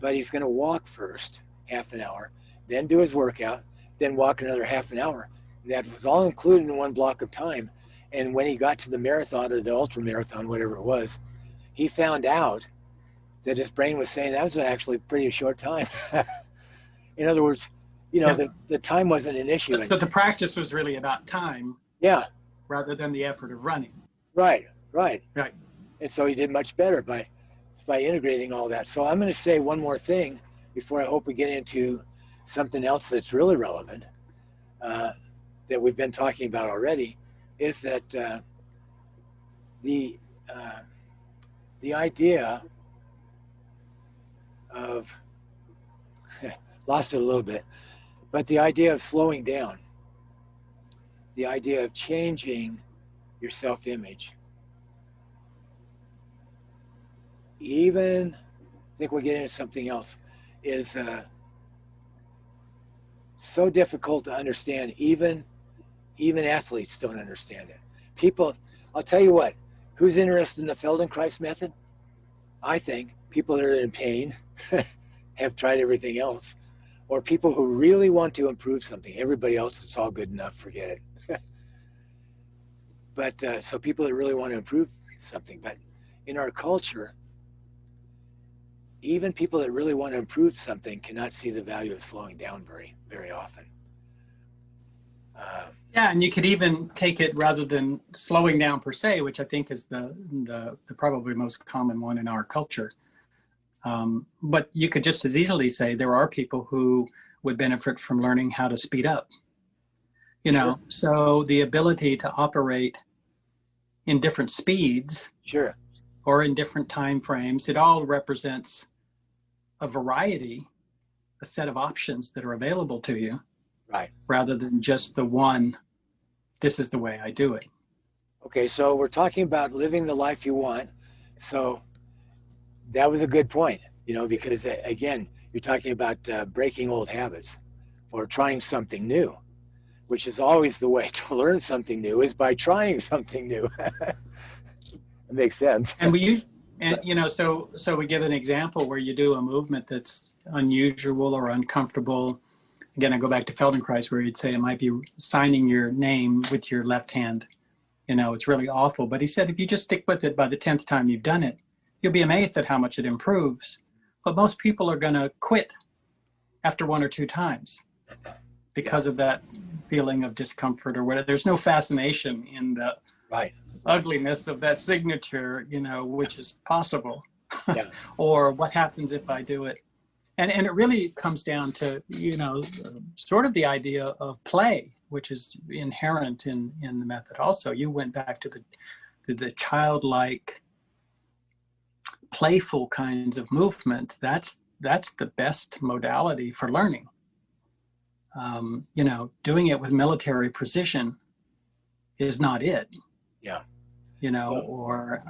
But he's going to walk first, half an hour, then do his workout, then walk another half an hour. That was all included in one block of time. And when he got to the marathon or the ultra marathon, whatever it was, he found out that his brain was saying that was actually a pretty short time. In other words, the time wasn't an issue. So the practice was really about time. Yeah. Rather than the effort of running. Right. And so he did much better by integrating all that. So I'm going to say one more thing before I hope we get into something else that's really relevant that we've been talking about already, is that the idea of lost it a little bit, but the idea of slowing down, the idea of changing your self-image, even, I think we'll get into something else, is so difficult to understand. Even athletes don't understand it. People, I'll tell you what, who's interested in the Feldenkrais method? I think people that are in pain, have tried everything else, or people who really want to improve something. Everybody else, it's all good enough, forget it. But so people that really want to improve something. But in our culture, even people that really want to improve something cannot see the value of slowing down very, very often. Yeah, and you could even take it rather than slowing down per se, which I think is the probably most common one in our culture. But you could just as easily say there are people who would benefit from learning how to speed up. Sure. So the ability to operate in different speeds, sure, or in different time frames, it all represents a variety, a set of options that are available to you, Right. rather than just the one, this is the way I do it. Okay, so we're talking about living the life you want. So that was a good point, because again, you're talking about breaking old habits or trying something new, which is always the way to learn something new is by trying something new. It makes sense. And we use, and so we give an example where you do a movement that's unusual or uncomfortable. Again, I go back to Feldenkrais where he'd say it might be signing your name with your left hand. It's really awful. But he said, if you just stick with it by the 10th time you've done it, you'll be amazed at how much it improves. But most people are going to quit after 1 or 2 times because of that feeling of discomfort or whatever. There's no fascination in the ugliness of that signature, which is possible. Yeah. Or what happens if I do it? And it really comes down to, sort of the idea of play, which is inherent in the method. Also, you went back to the childlike, playful kinds of movement. That's the best modality for learning. Doing it with military precision is not it. Yeah. Or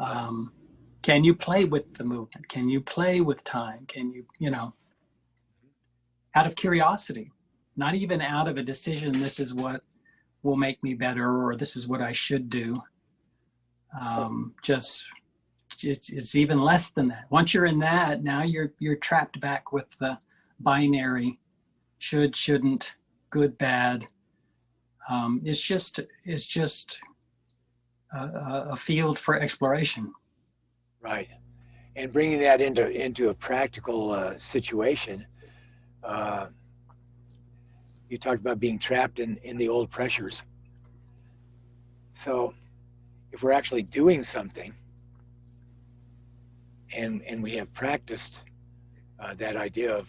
can you play with the movement? Can you play with time? Can you, out of curiosity, not even out of a decision, this is what will make me better, or this is what I should do. It's even less than that. Once you're in that, now you're trapped back with the binary, should, shouldn't, good, bad. It's just a field for exploration. Right. And bringing that into a practical situation, you talked about being trapped in the old pressures. So if we're actually doing something and we have practiced that idea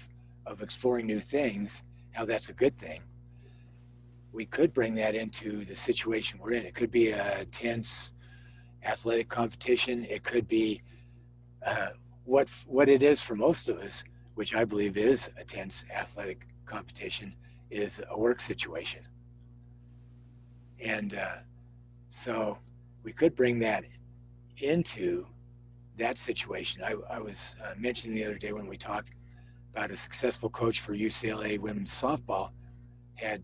of exploring new things, how that's a good thing, we could bring that into the situation we're in. It could be a tense athletic competition. It could be what it is for most of us, which I believe is a tense athletic competition, is a work situation. And so we could bring that into that situation. I was mentioning the other day when we talked about a successful coach for UCLA women's softball had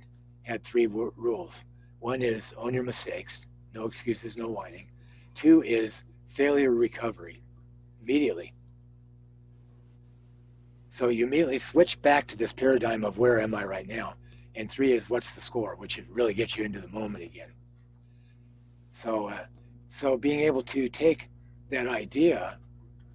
3 rules. 1 is own your mistakes, no excuses, no whining. 2 is failure recovery immediately. So you immediately switch back to this paradigm of where am I right now? And 3 is what's the score, which really gets you into the moment again. So being able to take that idea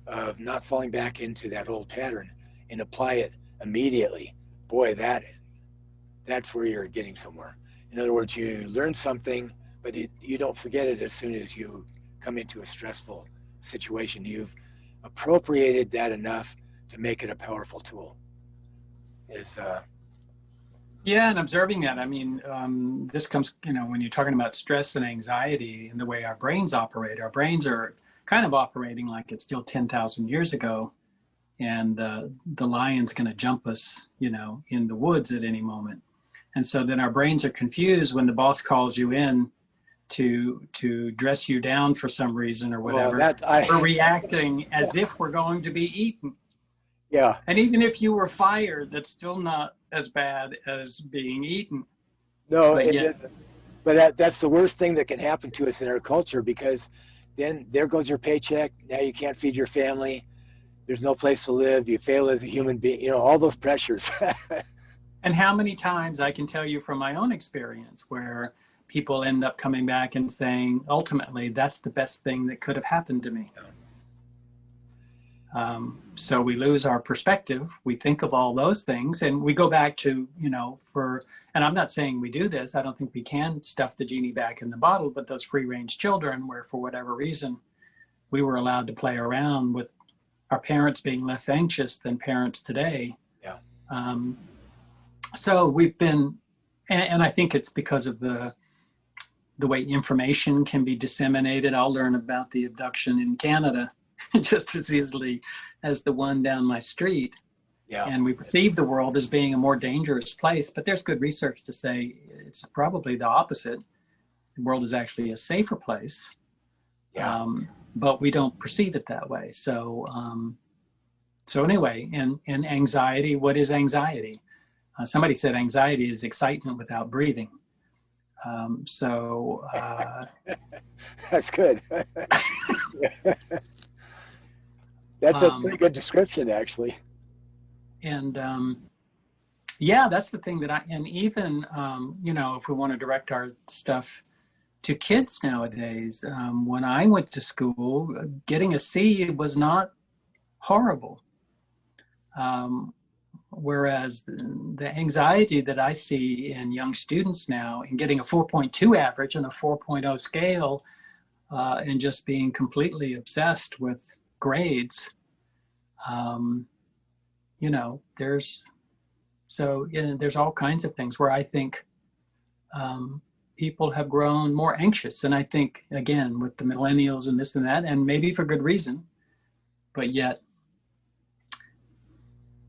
of not falling back into that old pattern and apply it immediately, boy, that's where you're getting somewhere. In other words, you learn something, but you don't forget it as soon as you come into a stressful situation. You've appropriated that enough to make it a powerful tool. Yeah, and observing that, this comes, when you're talking about stress and anxiety and the way our brains operate, our brains are kind of operating like it's still 10,000 years ago, and the lion's going to jump us, in the woods at any moment. And so then our brains are confused when the boss calls you in to dress you down for some reason or whatever. We're reacting as if we're going to be eaten. Yeah. And even if you were fired, that's still not as bad as being eaten. No, it isn't. But that's the worst thing that can happen to us in our culture, because then there goes your paycheck. Now you can't feed your family. There's no place to live. You fail as a human being, all those pressures. And how many times I can tell you from my own experience where people end up coming back and saying, ultimately, that's the best thing that could have happened to me. So we lose our perspective. We think of all those things and we go back to, and I'm not saying we do this. I don't think we can stuff the genie back in the bottle, but those free range children where for whatever reason, we were allowed to play around with our parents being less anxious than parents today. Yeah. So we've been, and I think it's because of the way information can be disseminated. I'll learn about the abduction in Canada just as easily as the one down my street. Yeah. And we perceive the world as being a more dangerous place, but there's good research to say it's probably the opposite. The world is actually a safer place, Yeah. but we don't perceive it that way. So anyway, in anxiety, what is anxiety? Somebody said anxiety is excitement without breathing. That's good. That's a pretty good description, actually. And yeah, that's the thing and even, if we want to direct our stuff to kids nowadays, when I went to school, getting a C was not horrible. Whereas the anxiety that I see in young students now in getting a 4.2 average on a 4.0 scale and just being completely obsessed with grades, there's all kinds of things where I think people have grown more anxious. And I think, again, with the millennials and this and that, and maybe for good reason, but yet,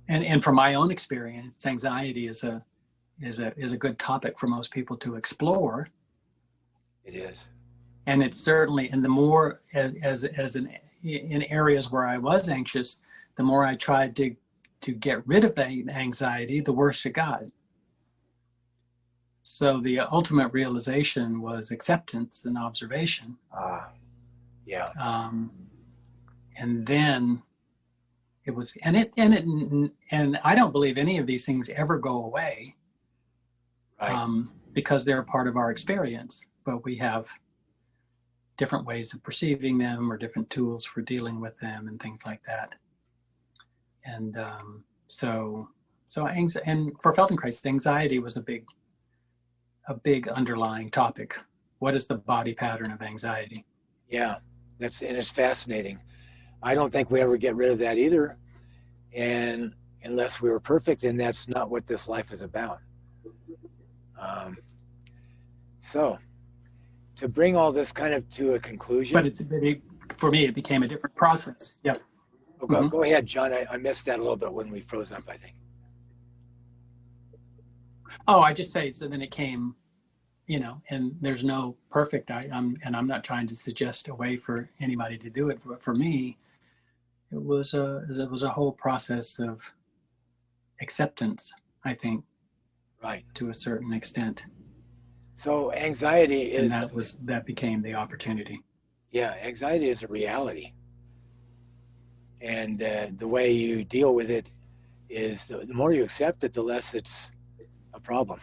and from my own experience, anxiety is a good topic for most people to explore. It is. And it's certainly, and the more in areas where I was anxious, the more I tried to get rid of the anxiety, the worse it got. So the ultimate realization was acceptance and observation. Yeah. And then it was, and I don't believe any of these things ever go away, Right. because they're a part of our experience, but we have different ways of perceiving them or different tools for dealing with them and things like that. And and for Feldenkrais, anxiety was a big underlying topic. What is the body pattern of anxiety? Yeah. It's fascinating. I don't think we ever get rid of that either. And unless we were perfect, and that's not what this life is about. So to bring all this kind of to a conclusion. But for me, it became a different process. Yep. Go ahead, John. I missed that a little bit when we froze up, I think. Oh, I just say, so then it came, and there's no perfect, I'm not trying to suggest a way for anybody to do it, but for me, it was a whole process of acceptance, I think. Right. To a certain extent. So anxiety is, and that became the opportunity. Yeah, anxiety is a reality. And the way you deal with it is the more you accept it, the less it's a problem.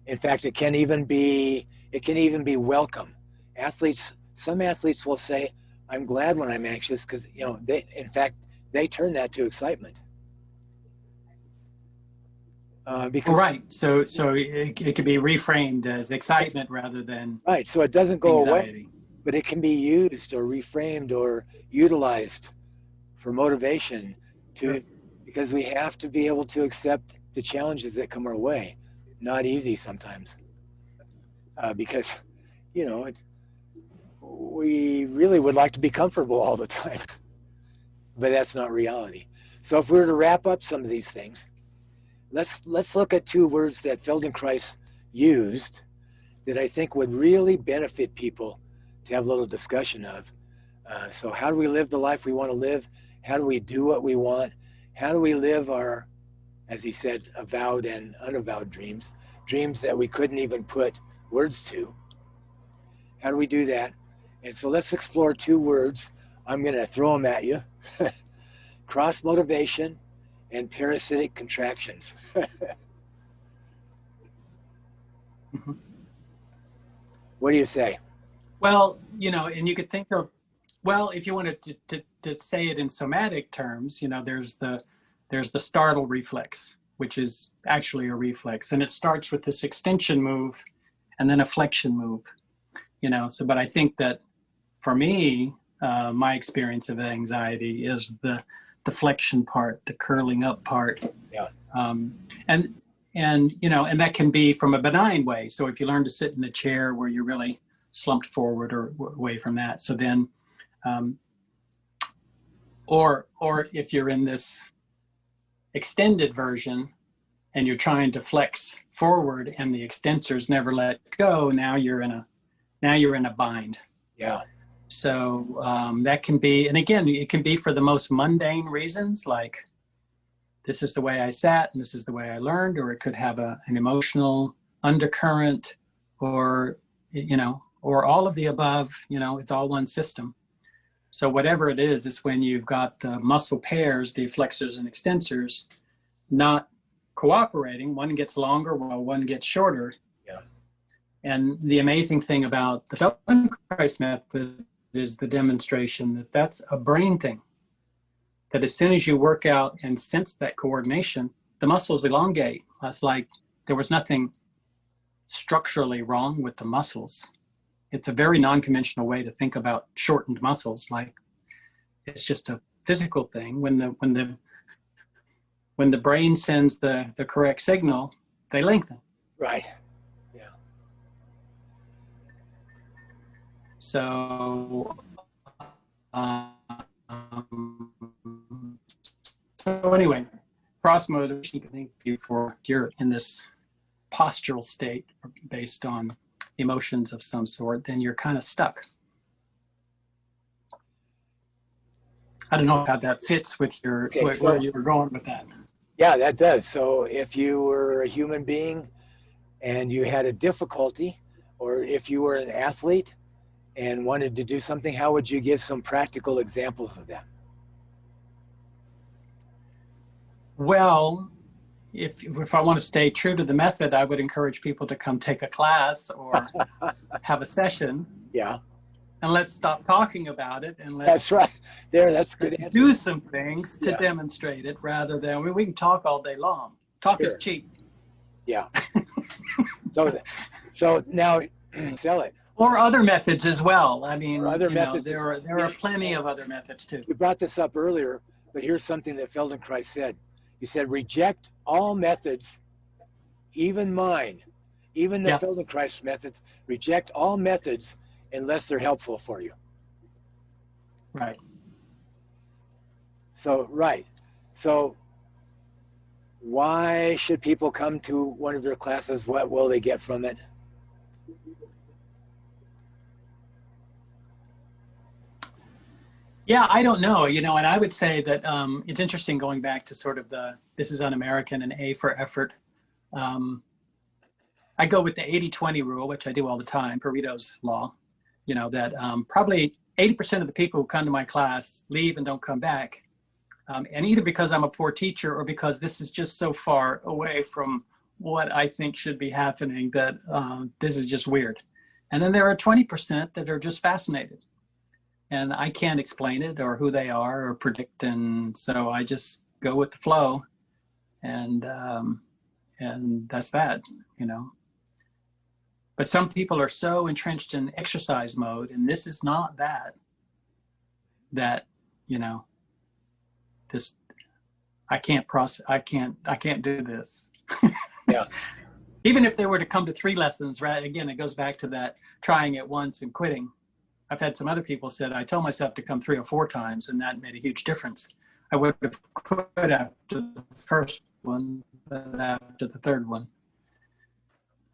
In fact, it can even be welcome. Some athletes will say, "I'm glad when I'm anxious," because they turn that to excitement. Right. So it could be reframed as excitement rather than right. So it doesn't go anxiety. away, but it can be used or reframed or utilized for motivation because we have to be able to accept the challenges that come our way. Not easy sometimes, because we really would like to be comfortable all the time, but that's not reality. So if we were to wrap up some of these things, let's look at two words that Feldenkrais used that I think would really benefit people to have a little discussion of. So how do we live the life we want to live? How do we do what we want? How do we live our, as he said, avowed and unavowed dreams that we couldn't even put words to? How do we do that? And so let's explore two words. I'm going to throw them at you. Cross motivation and parasitic contractions. Mm-hmm. What do you say? Well, and you could think of, if you wanted to say it in somatic terms, there's the startle reflex, which is actually a reflex, and it starts with this extension move and then a flexion move, but I think that for me, my experience of anxiety is the flexion part, the curling up part. Yeah. And that can be from a benign way. So if you learn to sit in a chair where you're really slumped forward or away from that, so then or if you're in this extended version and you're trying to flex forward and the extensors never let go, now you're in a bind. Yeah. So that can be, and again, it can be for the most mundane reasons, like this is the way I sat and this is the way I learned, or it could have an emotional undercurrent, or, or all of the above, it's all one system. So whatever it is, it's when you've got the muscle pairs, the flexors and extensors, not cooperating. One gets longer while one gets shorter. Yeah. And the amazing thing about the Feldenkrais method is the demonstration that that's a brain thing. That as soon as you work out and sense that coordination, the muscles elongate. It's like there was nothing structurally wrong with the muscles. It's a very non-conventional way to think about shortened muscles. Like it's just a physical thing. When the brain sends the correct signal, they lengthen. Right. Yeah. So, so anyway, cross motivation, thank you for you're in this postural state based on emotions of some sort, then you're kind of stuck. I don't know how that fits with your where you were going with that. Yeah, that does. So if you were a human being and you had a difficulty, or if you were an athlete and wanted to do something, how would you give some practical examples of that? Well, if I want to stay true to the method, I would encourage people to come take a class or have a session. Yeah. And let's stop talking about it and let's That's right. That's a good answer. Do some things to demonstrate it rather than we can talk all day long. Talk is cheap. Yeah. so now sell it. Or other methods as well. I mean, there are plenty of other methods too. You brought this up earlier, but here's something that Feldenkrais said. He said, reject all methods, even mine, even the Feldenkrais methods, reject all methods unless they're helpful for you. Right. So why should people come to one of your classes? What will they get from it? Yeah, I don't know, and I would say that it's interesting going back to sort of this is un-American and A for effort. I go with the 80-20 rule, which I do all the time, Pareto's law, that probably 80% of the people who come to my class leave and don't come back. And either because I'm a poor teacher or because this is just so far away from what I think should be happening that this is just weird. And then there are 20% that are just fascinated. And I can't explain it or who they are or predict. And so I just go with the flow. And that's that, But some people are so entrenched in exercise mode, and this is not that, this, I can't do this. Yeah. Even if they were to come to 3 lessons, right? Again, it goes back to that trying it once and quitting. I've had some other people said, I told myself to come 3 or 4 times, and that made a huge difference. I would have quit after the first one, but after the third one,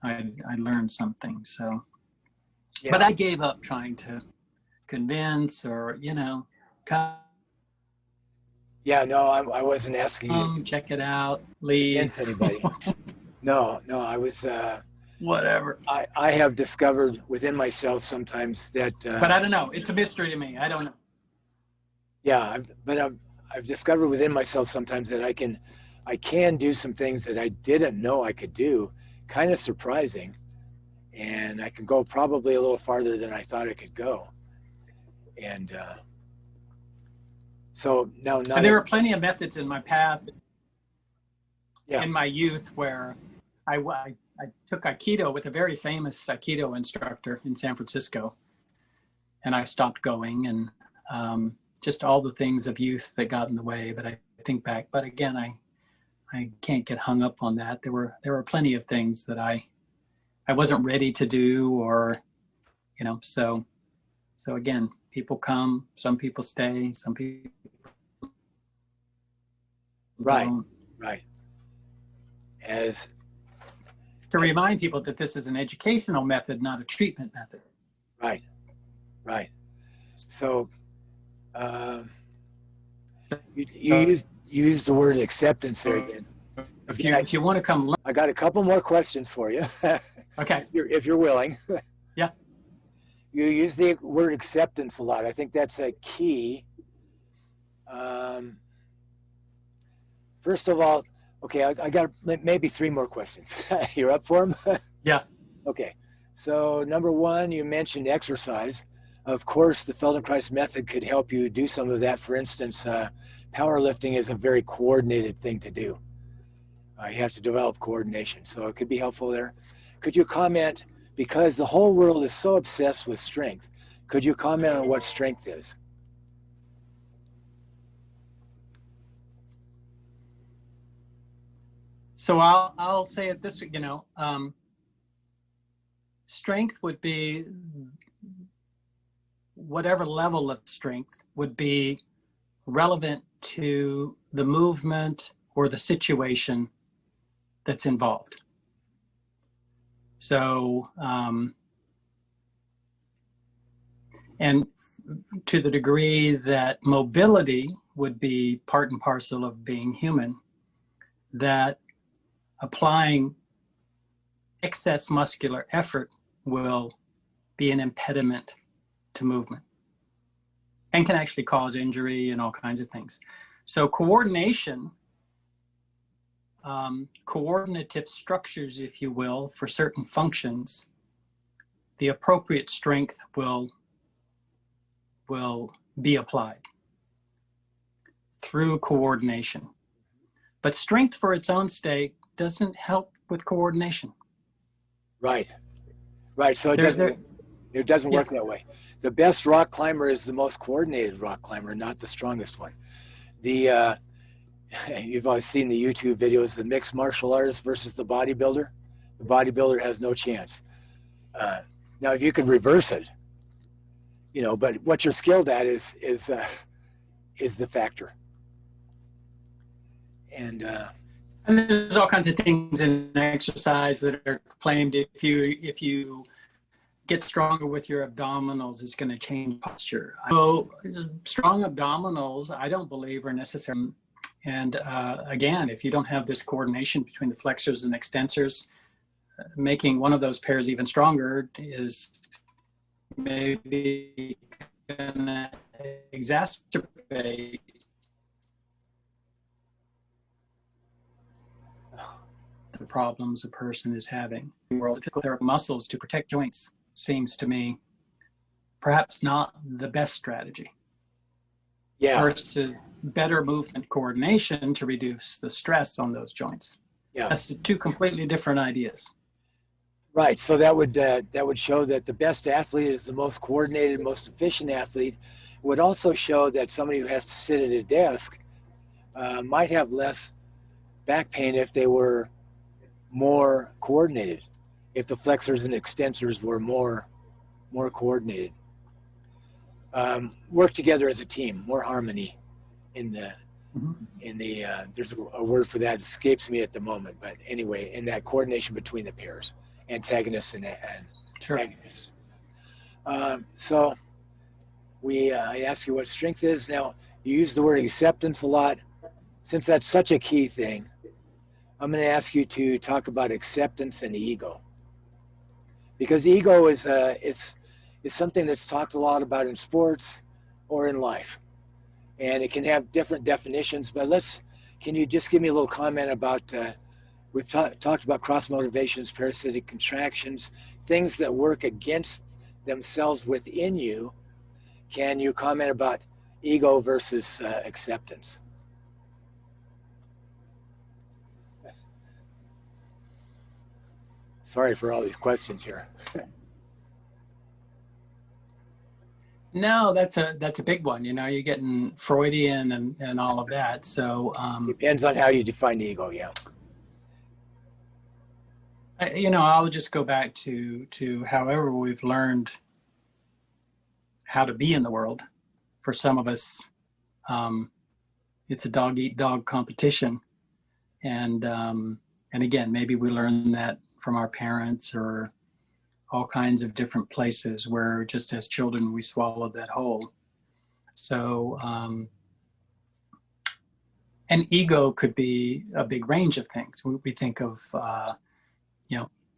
I learned something. So, but I gave up trying to convince or, come. Yeah, no, I wasn't asking you. Check it out, leave. Against anybody. No, I was. Whatever. I have discovered within myself sometimes that. But I don't know. It's a mystery to me. I don't know. Yeah, but I've discovered within myself sometimes that I can do some things that I didn't know I could do. Kind of surprising, and I can go probably a little farther than I thought I could go. And so now, and there are plenty of methods in my path. Yeah. In my youth, where I took Aikido with a very famous Aikido instructor in San Francisco, and I stopped going, and just all the things of youth that got in the way. But I think back, but again, I can't get hung up on that. There were plenty of things that I wasn't ready to do, or so again, people come, some people stay, some people right don't. right. As To remind people that this is an educational method, not a treatment method. right, right. So you used the word acceptance there again. If you want to come learn. I got a couple more questions for you. Okay. If you're willing. Yeah. You use the word acceptance a lot. I think that's a key. First of all, okay, I got maybe three more questions. You're up for them? Yeah. Okay. So number one, you mentioned exercise. Of course, the Feldenkrais method could help you do some of that. For instance, powerlifting is a very coordinated thing to do. You have to develop coordination, so it could be helpful there. Could you comment, because the whole world is so obsessed with strength, could you comment on what strength is? So I'll say it this way, strength would be whatever level of strength would be relevant to the movement or the situation that's involved. So, and to the degree that mobility would be part and parcel of being human, that applying excess muscular effort will be an impediment to movement and can actually cause injury and all kinds of things. So coordination, coordinative structures, if you will, for certain functions, the appropriate strength will be applied through coordination. But strength for its own sake doesn't help with coordination. Right, right. So it doesn't work that way. The best rock climber is the most coordinated rock climber, not the strongest one. You've always seen the YouTube videos, the mixed martial artist versus the bodybuilder. The bodybuilder has no chance. Now, if you could reverse it, but what you're skilled at is the factor. And there's all kinds of things in exercise that are claimed if you get stronger with your abdominals, it's going to change posture. So strong abdominals, I don't believe are necessary. And again, if you don't have this coordination between the flexors and extensors, making one of those pairs even stronger is maybe going to exacerbate the problems a person is having. Their muscles to protect joints seems to me perhaps not the best strategy. Yeah. Versus better movement coordination to reduce the stress on those joints. Yeah. That's two completely different ideas. Right. So that would show that the best athlete is the most coordinated, most efficient athlete. It would also show that somebody who has to sit at a desk might have less back pain if they were more coordinated, if the flexors and extensors were more coordinated. Work together as a team, more harmony in the there's a word for that, escapes me at the moment, but anyway, in that coordination between the pairs, antagonists and antagonists. Sure. So I ask you what strength is. Now, you use the word acceptance a lot. Since that's such a key thing, I'm going to ask you to talk about acceptance and ego, because ego is something that's talked a lot about in sports or in life, and it can have different definitions. But can you just give me a little comment about? We've talked about cross motivations, parasitic contractions, things that work against themselves within you. Can you comment about ego versus acceptance? Sorry for all these questions here. No, that's a big one. You're getting Freudian and all of that. So depends on how you define ego. Yeah. I'll just go back to however we've learned how to be in the world. For some of us, it's a dog eat dog competition. And again, maybe we learn that from our parents or all kinds of different places where just as children we swallowed that whole. So and ego could be a big range of things. We think of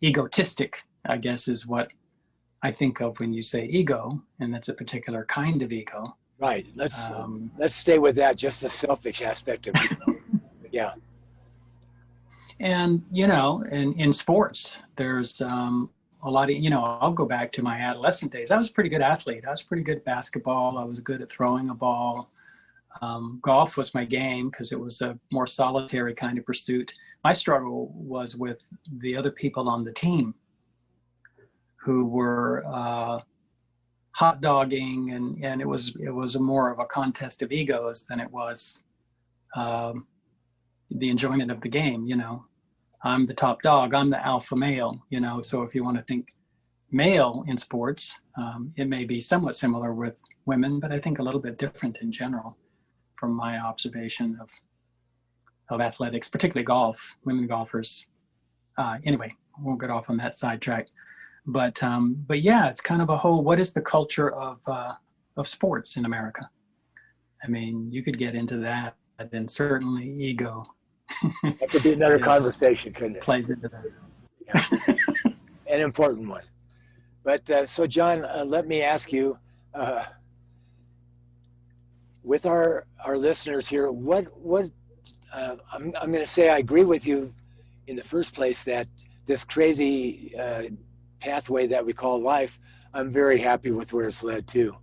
egotistic, I guess, is what I think of when you say ego, and that's a particular kind of ego. Right. Let's stay with that, just the selfish aspect of ego. Yeah. And in sports, there's a lot of, I'll go back to my adolescent days. I was a pretty good athlete. I was pretty good at basketball. I was good at throwing a ball. Golf was my game because it was a more solitary kind of pursuit. My struggle was with the other people on the team who were hot dogging, and it was more of a contest of egos than it was the enjoyment of the game. I'm the top dog, I'm the alpha male, so if you want to think male in sports, it may be somewhat similar with women, but I think a little bit different in general from my observation of athletics, particularly golf, women golfers. Anyway, I won't get off on that sidetrack. But yeah, it's kind of a whole, what is the culture of sports in America? I mean, you could get into that, and certainly ego. That could be another conversation, couldn't it? Plays into that. Yeah. An important one. But so, John, let me ask you, with our listeners here, what I'm going to say I agree with you in the first place that this crazy pathway that we call life, I'm very happy with where it's led to.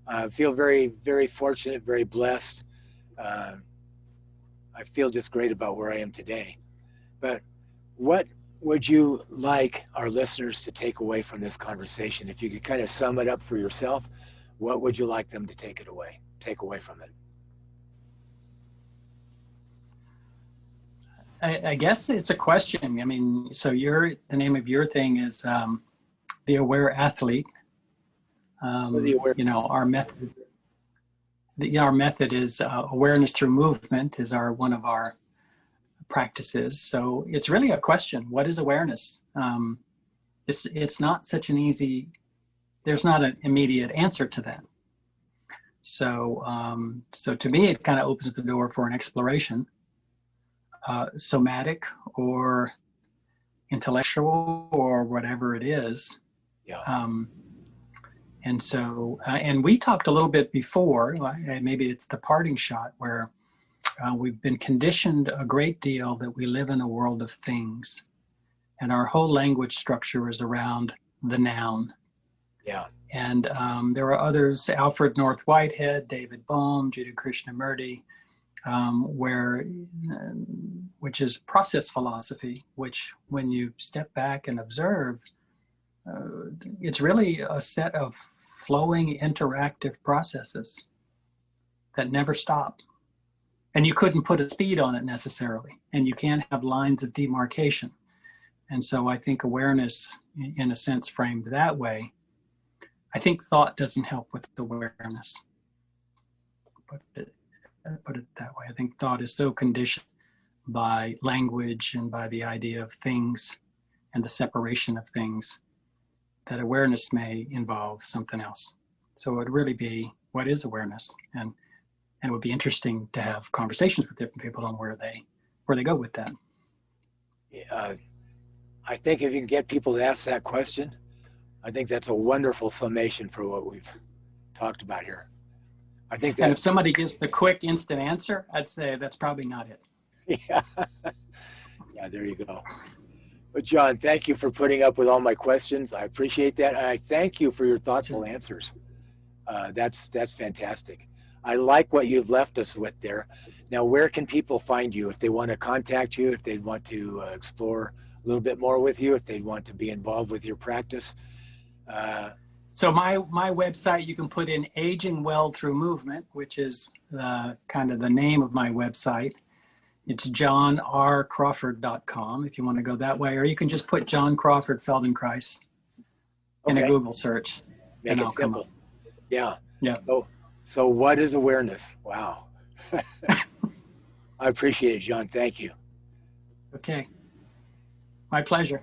I feel very, very fortunate, very blessed. I feel just great about where I am today. But what would you like our listeners to take away from this conversation? If you could kind of sum it up for yourself, what would you like them to take away from it? I guess it's a question. I mean, so the name of your thing is the Aware Athlete. Our method. Our method is awareness through movement is one of our practices. So it's really a question. What is awareness? It's not such an easy. There's not an immediate answer to that. So to me, it kind of opens the door for an exploration. Somatic or intellectual or whatever it is. Yeah. And so, and we talked a little bit before, maybe it's the parting shot, where we've been conditioned a great deal that we live in a world of things. And our whole language structure is around the noun. Yeah. And there are others, Alfred North Whitehead, David Bohm, Jiddu Krishnamurti, which is process philosophy, which when you step back and observe, it's really a set of flowing interactive processes that never stop. And you couldn't put a speed on it necessarily, and you can't have lines of demarcation. And so I think awareness, in a sense, framed that way, I think thought doesn't help with awareness. Put it that way. I think thought is so conditioned by language and by the idea of things and the separation of things that awareness may involve something else. So it would really be, what is awareness? And it would be interesting to have conversations with different people on where they go with that. I think if you can get people to ask that question, I think that's a wonderful summation for what we've talked about here. I think that, and if somebody gives the quick instant answer, I'd say that's probably not it. Yeah. Yeah, there you go. But John, thank you for putting up with all my questions. I appreciate that. And I thank you for your thoughtful answers. That's fantastic. I like what you've left us with there. Now, where can people find you if they want to contact you, if they want to explore a little bit more with you, if they want to be involved with your practice? So my website, you can put in Aging Well Through Movement, which is kind of the name of my website. It's johnrcrawford.com if you want to go that way, or you can just put John Crawford Feldenkrais in a Google search. Make it simple. Yeah. Yeah. So what is awareness? Wow. I appreciate it, John. Thank you. Okay. My pleasure.